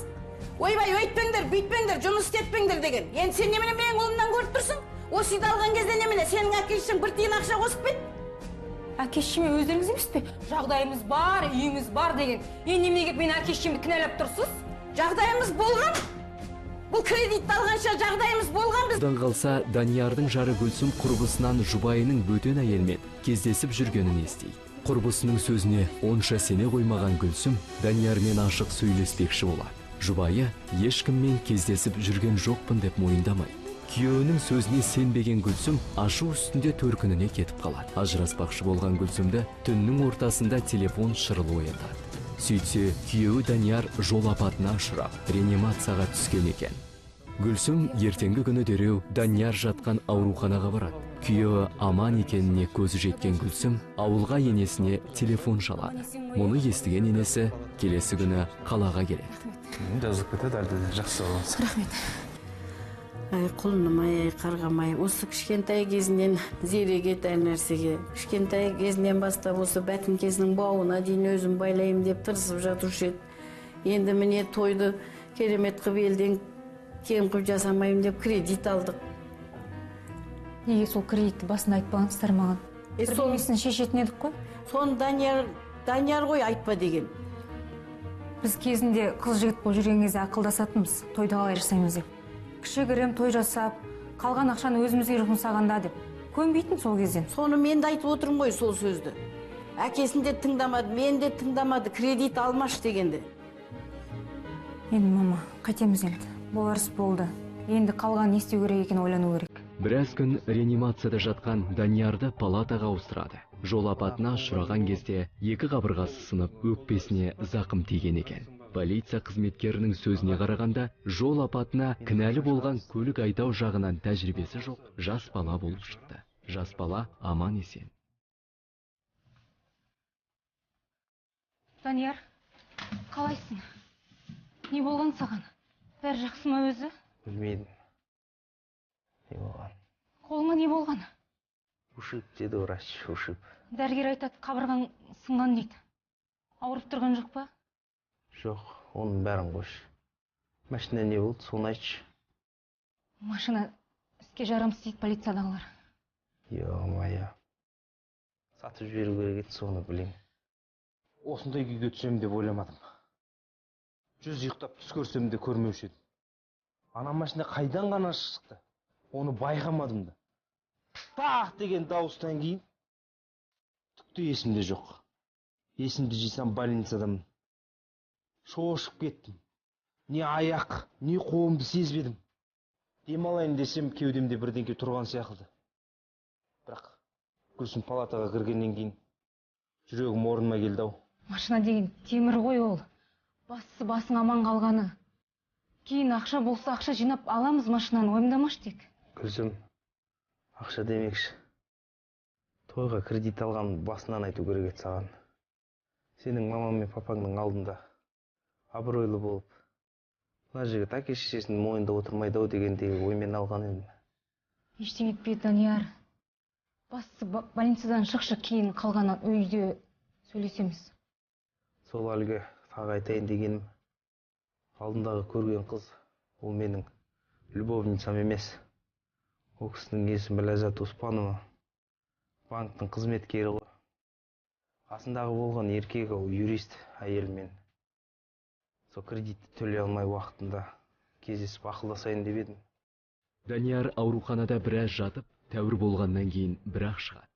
ойбай өйтпеңдер бүйтпеңдер жұмыс істетпеңдер деген. Енді сен немене менің қолымнан көріп тұрсың? Осы үйді алған кезде немене сенің әке-шешең бір тиын ақша қосып па еді? Әке-шешеме өздеріңіз емес пе? Жағдайымыз бар, үйіміз бар деген. Енді неменеге мен әке-шешемді кінәлап тұрсыз? Жағдайымыз болған. Бұл кредитті алғанша жағдайымыз болған біз. Одан қалса, Даниярдың жары Гүлсім құрбысынан жұбайының бөтен әйелмен кездесіп жүргенін естейді. Құрбысының сөзіне онша сене қоймаған Гүлсім Даниярмен ашық сөйлеспекші болады. Жұбайы ешкіммен кездесіп жүрген жоқпын деп мойындамайды. Күйеуінің сөзіне сенбеген Гүлсім ашу үстінде төркініне кетіп қалады. Ажыраспақшы болған Гүлсімді түннің ортасында телефон шырылы оятады. Сөйтсе, күйеуі Данияр жол апатына ұшырап, реанимацияға түскен екен. Гүлсім ертеңгі күні дереу Данияр жатқан ауруханаға барады. Күйеуі аман екеніне көзі жеткен Гүлсім ауылға енесіне телефон шалады. Мұны естіген енесі келесі күні қалаға келеді. Жазып кетеді, әлде жақсы болыңыз. Рахмет. Ай, құлыным ай, қарғамай, осы кішкентай кезінен зерегет әр нәрсеге. Кішкентай кезінен бастап осы бәтіңкесінің бауына дейін өзім байлайым деп тырысып жатушы еді. Енді міне тойды керемет қып елден кем қып жасамайым деп кредит алдық. Неге сол кредитті басында айтпағансыздар маған? Бірдемесін шешетін едік қой? Соны Данияр ғой айтпа деген. Біз кезінде қыз жігіт болып жүрген кезде ақылдасатынбыз, тойды қалай жасаймыз деп. Кішігірім той жасап, қалған ақшаны өзімізге жұмсағанда деп. Көнбейтін сол кезден. Соны мен де айтып отырмын ғой сол сөзді. Әкесін де тыңдамады, мен де тыңдамады, кредит алмаш дегенде. Енді мама, қайтеміз енді. Боларыс болды. Енді қалған не істеу керек екен ойлану керек. Біраз күн реанимацияда жатқан Даниярды палатаға ауыстырады. Жол апатына ұшыраған кезде екі қабырғасы сынып, өкпесіне зақым тиген екен. Полиция қызметкерінің сөзіне қарағанда, жол апатына кінәлі болған көлік айдау жағынан тәжірибесі жоқ, жас бала болып шықты. Жас бала аман есен. Данияр, қалайсың? Не болған саған? Бәрі жақсы ма өзі? Білмейдім. Не болған? Қолыңа не болған? Ушиб деді врач, ушиб. Дәрігер айтады, қабырғаң сынған дейді. Ауырып тұрған жоқ па? Жоқ, оның бәрін қойш. Машина не болды, соны айтшы. Машина іске жарамсыз дейді полициядағылар. Йо-майо. Сатып жіберу керек еді, соны білем. Осындай күйге түсем деп ойламадым. Жүз ұйықтап түс көрсем де көрмеуші едім. Ана машина қайдан ғана шықты? Оны байқамадым да. Тақ деген дауыстан кейін түкті есімде жоқ. Есімді жисам больницадамын. Шошып кеттім. Не аяқ, не қолымды сезбедім. Демалайын десем, кеудемде бірдеңке тұрған сияқты. Бірақ Гүлсім палатаға кіргеннен кейін жүрегім орныма келді ау. Машина деген темір ғой ол. Бастысы басың аман қалғаны. Кейін ақша болса ақша жинап аламыз машинаны, ойымдамаш тек. Гүлсім, ақша демекші. Тойға кредит алған басынан айту керек еді саған. Сенің мамам мен папаңның алдында абыройлы болып, мына жігіт әке-шешесінің мойнында отырмайды ау дегендегі оймен алған едім. Ештеңе етпейді, Данияр. Бастысы больницадан шықшы, кейін қалғаны үйде сөйлесеміз. Сол әлгі тағы айтайын дегенім, алдындағы көрген қыз, ол менің любовницам емес. Ол кісінің есімі Ләззат Оспанова, банктың қызметкері ғой. Қасындағы болған еркегі ол юрист әйелмен. Сол кредитті төлей алмай уақытында кездесіп ақылдасайын деп едім. Данияр ауруханада біраз жатып, тәуір болғаннан кейін бірақ шығады.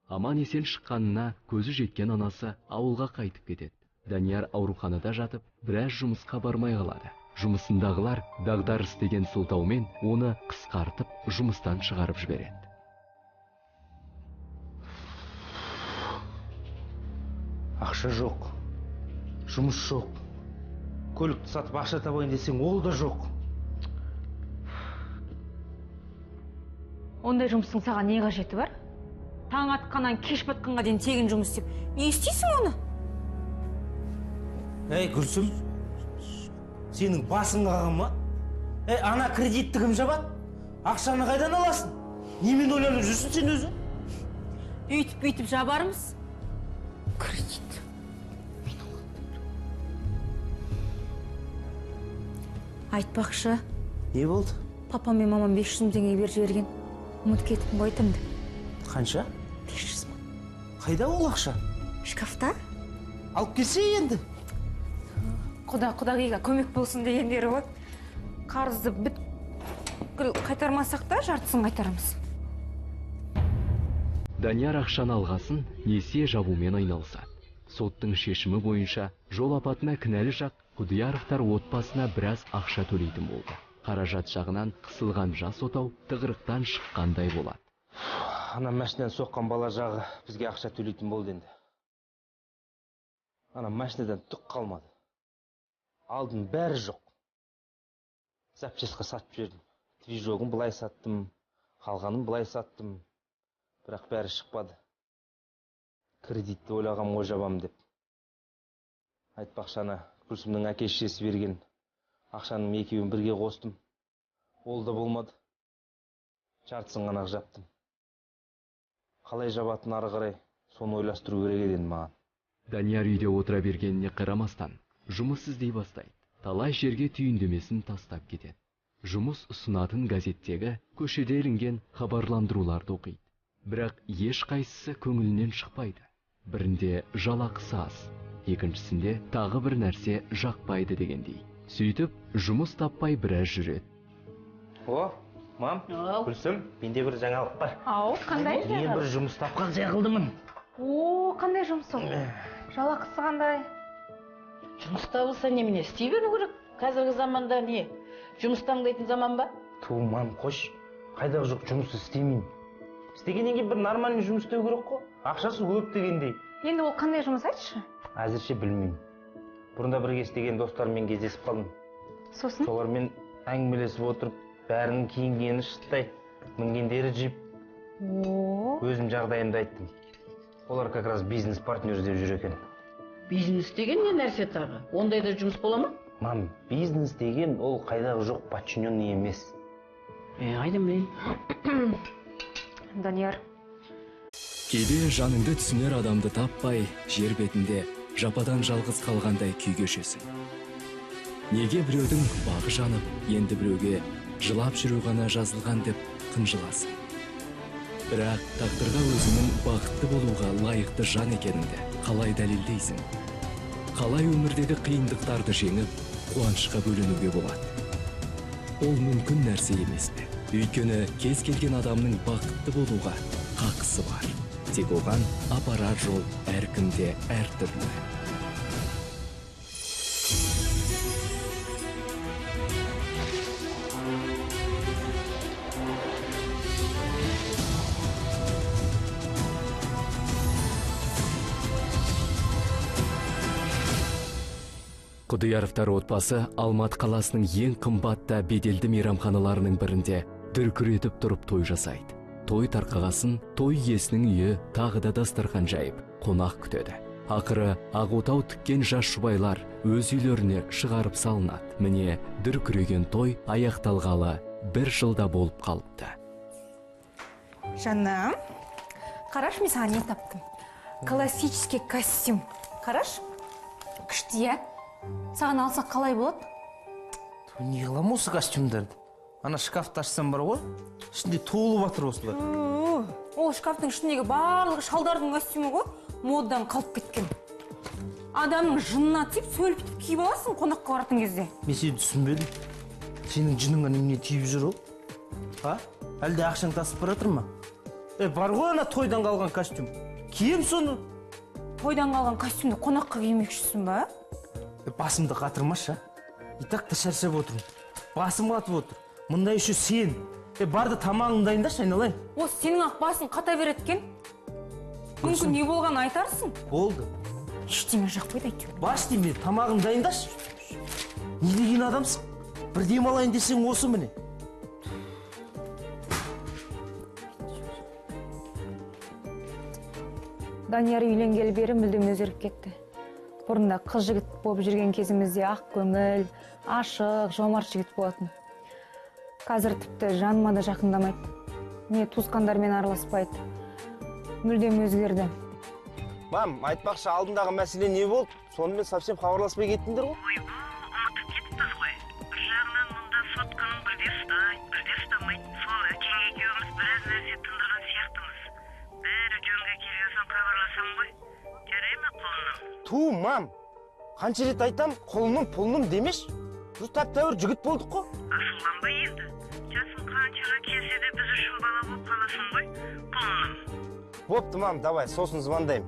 Аман есен шыққанына көзі жеткен анасы ауылға қайтып кетеді. Данияр ауруханада жатып, біраз жұмысқа бармай қалады. Жұмысындағылар дағдарыс деген сылтаумен оны қысқартып, жұмыстан шығарып жібереді. Ақша жоқ, жұмыс жоқ. Көлікті сатып ақша табайын десең, ол да жоқ. Ондай жұмыстың саған не қажеті бар? Таң атқаннан кеш батқанға дейін тегін жұмыс істеп, не істейсің оны? Әй, Гүлсім, сенің басың қаған ма? Ана кредитті кім жабады? Ақшаны қайдан аласың? Немен ойланып жүрсің сен өзі? Үйтіп жабармыз. Кредит. Айтпақшы, Не болды? папам мен мамам 500 мың теңге беріп жіберген. Ұмытып кетіппін ғой айтамды. Қанша? 500 мың. Қайда ол ақша? Шкафта? Алып келсе енді. Құдағиға көмек болсын дегендері ғой. Қарызды бүткіл қайтармасақ та жартысын қайтарамыз. Данияр ақшаны алғасын несие жабумен айналысады. Соттың шешімі бойынша жол апатына кінәлі жақ Құдияровтар отбасына біраз ақша төлейтін болды. Қаражат жағынан қысылған жас отау тығырықтан шыққандай болады. Ана машинадан соққан бала жағы бізге ақша төлейтін болды енді. Ана машинадан түк қалмады. Алдын бәрі жоқ. Запчастьқа сатып жібердім. Движогын былай саттым, қалғанын былай саттым. Бірақ бәрі шықпады. Кредитті ойлағам ой жабам деп. Айтпақшы ана Күлсімнің әке-шешесі берген ақшаның екеуін бірге қостым. Ол да болмады. Жартысын ғана жаптым. Қалай жабатын ары қарай соны ойластыру керек еді маған. Данияр үйде отыра бергеніне қарамастан жұмыс іздей бастайды. Талай жерге түйіндемесін тастап кетеді. Жұмыс ұсынатын газеттегі көшеде ілінген хабарландыруларды оқиды. Бірақ еш қайсысы көңілінен шықпайды. Бірінде жалақысы аз, екіншісінде тағы бір нәрсе жақпайды дегендей. Сөйтіп, жұмыс таппай біраз жүреді. О, мам, Күлсім, менде бір жаңалық бар. Ау, қандай жаңалық? Мен бір жұмыс тапқан сияқтымын. О, қандай жұмыс ол? Жалақысы қандай? Жұмыс табылса немене істей беру керек? Қазіргі заманда не? Жұмыс таңдайтын заман ба? Ту, мам, қош. Қайдағы жоқ жұмыс істемеймін. Істегеннен кейін бір нормальный жұмыс істеу керек қой. Ақшасы көп дегендей. Енді ол қандай жұмыс айтшы? Әзірше білмеймін. Бұрында бірге істеген достарыммен кездесіп қалдым. Сосын? Солармен әңгімелесіп отырып, бәрінің киінгені шыттай, мінгендері жип. Өзім жағдайымды айттым. Олар как раз бизнес партнер деп жүр екен. Бизнес деген не нәрсе тағы? Ондайда жұмыс бола ма? Мам, бизнес деген ол қайдағы жоқ подчиненный емес. Қайдан білейін? Данияр. Кейде жаныңды түсінер адамды таппай, жер бетінде жападан жалғыз қалғандай күй кешесің. Неге біреудің бағы жанып, енді біреуге жылап жүру ғана жазылған деп қынжыласың. Бірақ тағдырға өзінің бақытты болуға лайықты жан екеніңді қалай дәлелдейсің? Қалай өмірдегі қиындықтарды жеңіп, қуанышқа бөленуге болады? Ол мүмкін нәрсе емес пе? Өйткені кез келген адамның бақытты болуға хақысы бар. Тек оған апарар жол әркімде әртүрлі. Құдияровтар отбасы Алматы қаласының ең қымбатты беделді мейрамханаларының бірінде дүркіретіп тұрып той жасайды. Той тарқағасын той иесінің үйі тағы да дастархан жайып, қонақ күтеді. Ақыры ағотау тіккен жас жұбайлар өз үйлеріне шығарып салынады. Міне дүркіреген той аяқталғалы 1 жылда болып қалыпты. Жаным, қараш, мен саған не таптым? Классический костюм. Қараш, күшті, иә? Саған алсақ қалай болады? Не қылам осы костюмдарды? Ана шкафты ашсам бар ғой, ішінде толып жатыр осылар. Ол шкафтың ішіндегі барлығы шалдардың костюмі ғой, модадан қалып кеткен. Адамның жынына тиіп, сөлпітіп киіп аласың қонаққа баратын кезде. Мен сені түсінбедім. Сенің жыныңа немене тиіп жүр ол? Әлде ақшаң тасып бара жатыр ма? Бар ғой ана тойдан қалған костюм. Кием соны. Тойдан қалған костюмді қонаққа кимекшісің ба? Басымды қатырмашы. И так та шаршап отырмын. Басым қатып отыр. Мұндай үші сен. Барды тамағыңды дайындашы, айналайын. Осы сенің ақ басың қата береткен. Мүмкін не болған айтарсың? Болды. Ештеме жақпайды әйтеуір. Баш деймін, тамағыңды дайындашы. Не деген адамсың? Бір демалайын десең осы міне. Данияр үйленгелі бері мүлдем өзгеріп кетті. Бұрында қыз жігіт болып жүрген кезімізде ақ көңіл, ашық, жомарт жігіт болатын. Қазір тіпті жаныма да жақындамайды. Не туысқандармен араласпайды. Мүлдем өзгерді. Мам, айтпақшы, алдындағы мәселе не болды? Сонымен совсем хабарласпай кеттіңдер ғой? Ойбу, ұмытып кетіппіз ғой. Бір жағынан бәрі жөнге келген соң хабарласам ғой. Жарай ма құлыным? Ту, мам. Қанша рет айтам, құлыным, пұлыным демеш. Біз тәп-тәуір жігіт болдық қой. Ашуланбай енді. Жасың қаншаға келсе де біз үшін бала болып қаласың ғой, құлыным. Бопты, мам, давай, сосын звондайым.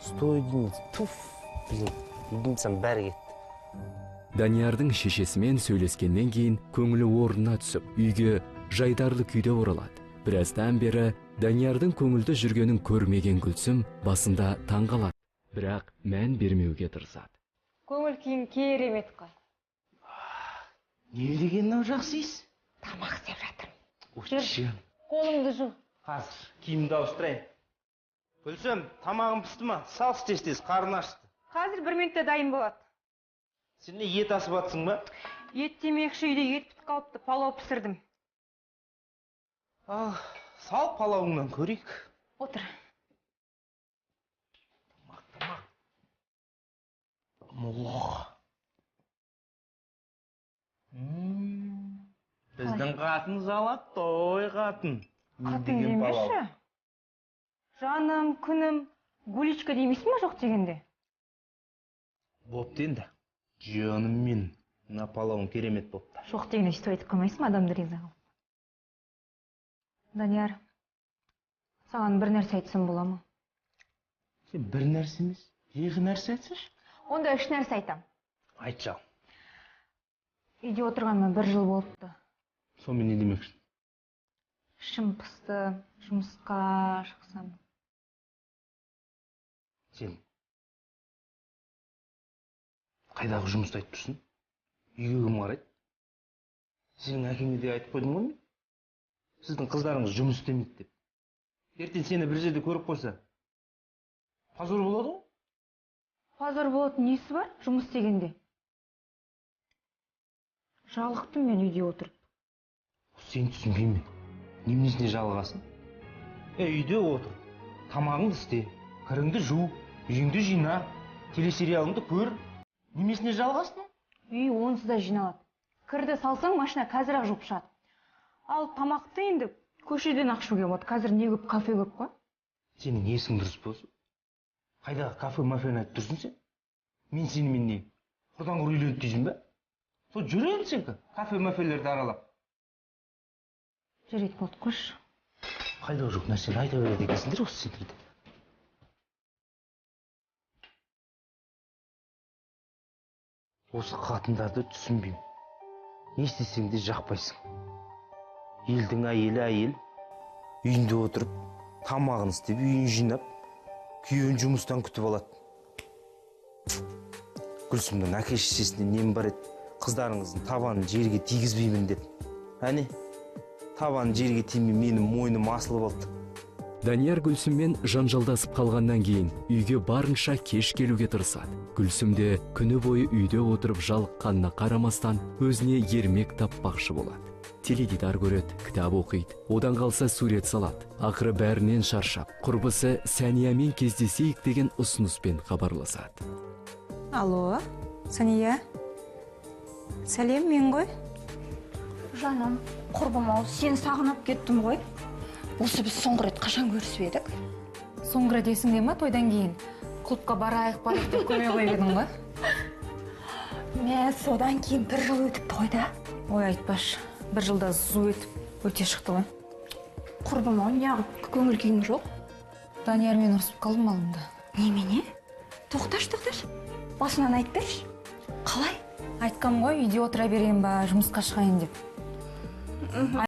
Сто единиц. Туф, блин, единицам бәрі кетті. Даниярдың шешесімен сөйлескеннен кейін көңілі орнына түсіп, үйге жайдарлы күйде оралады. Біраздан бері Даниярдың көңілді жүргенін көрмеген Гүлсім басында таңғалады, бірақ мән бермеуге тырысады. Көңіл күйің керемет қой. Не деген мынау жақсы иіс? Тамақ істеп жатырмын. Жүр, Қолыңды жу. қазір киімді ауыстырайын. Гүлсім, тамағым пісті ма? Сал тез, қарын ашты. Қазір 1 минутта дайын болады. Сен не ет асып атсың ба? Ет демекші үйде ет бітіп қалыпты, палау пісірдім. Сал палауыңнан көрейік. Отыр. Тамақ. Моллах. Біздің қатын золотой қатын. Қатын демеші. Жаным, күнім, гуличка демейсің ма жоқ дегенде? Бопты енді. Жаным мен, мына палауың керемет бопты. Жоқ дегенде сөйтіп айтып қоймайсың ма, адамды риза қылып? Данияр, саған бір нәрсе айтсам бола ма? Сен бір нәрсе емес, екі нәрсе айтсашы. Онда 3 нәрсе айтам. Айт жау. Үйде отырғаныма 1 жыл болыпты. Сонымен не демекшін? Ішім пысты, жұмысқа шықсам. Сен қайдағы жұмысты айтып тұрсың? Үйге кім қарайды? Сенің әкеңе де айтып қойдың ғой мен? Сіздің қыздарыңыз жұмыс істемейді деп. Ертең сені бір жерде көріп қойса, позор болады ғой? Позор болады, несі бар жұмыс істегенде? Жалықтым мен үйде отырып. Сен түсінбеймін. Неменесіне жалығасың? Үйде отыр, тамағыңды істе, кіріңді жу, үйіңді жина, телесериалыңды көр. Немесіне жалығасың? Үй онсыз да жиналады. Кірді салсаң, машина қазір-ақ жуып шығады. Ал тамақты енді көшеден ақ ішуге болады. Қазір не көп, кафе көп қой. Сенің есің дұрыс болсын. Қайдағы кафе-мафені айтып тұрсың сен? Мен сенімен не? Құрдан құр үйленді дейсің бе? Сол жүр енді сен кафе-мафелерді аралап. Жүрейді болды, қош. Қайдағы жоқ нәрсені айта береді екенсіңдер осы сендерде. Осы қатындарды түсінбеймін. Не істесең де жақпайсың. Елдің әйелі әйел, үйінде отырып, тамағын істеп, үйін жинап, күйеуін жұмыстан күтіп алады. Гүлсімнің әке-шешесіне нем бар еді, қыздарыңыздың табанын жерге тигізбеймін деп. Әне, табанын жерге тимей менің мойным асылып алды. Данияр Гүлсіммен жанжалдасып қалғаннан кейін үйге барынша кеш келуге тырысады. Гүлсім де күні бойы үйде отырып жалыққанына қарамастан өзіне ермек таппақшы болады. Теледидар көреді, кітап оқиды, одан қалса сурет салады. Ақыры бәрінен шаршап, құрбысы Сәниямен кездесейік деген ұсыныспен хабарласады. Алло, Сәния. Сәлем, мен ғой. Жаным, құрбым-ау, сен сағынып кеттім ғой. Осы біз соңғы рет қашан көрісіп едік? Соңғы рет есіңде ма, тойдан кейін? Клубқа барайық деп көме қойып едің ғой. Мен содан кейін 1 жыл өтіпті ғой да. Ой, айтпашы, 1 жылда зу өтіп өте шықты ғой. Құрбым-ау, неғып көңіл күйің жоқ? Даниярмен ұрысып қалдым алдында. Немене? Тоқташ. Басынан айт берші. Қалай? Айтқам ғой, үйде отыра берейін ба, жұмысқа шығайын деп.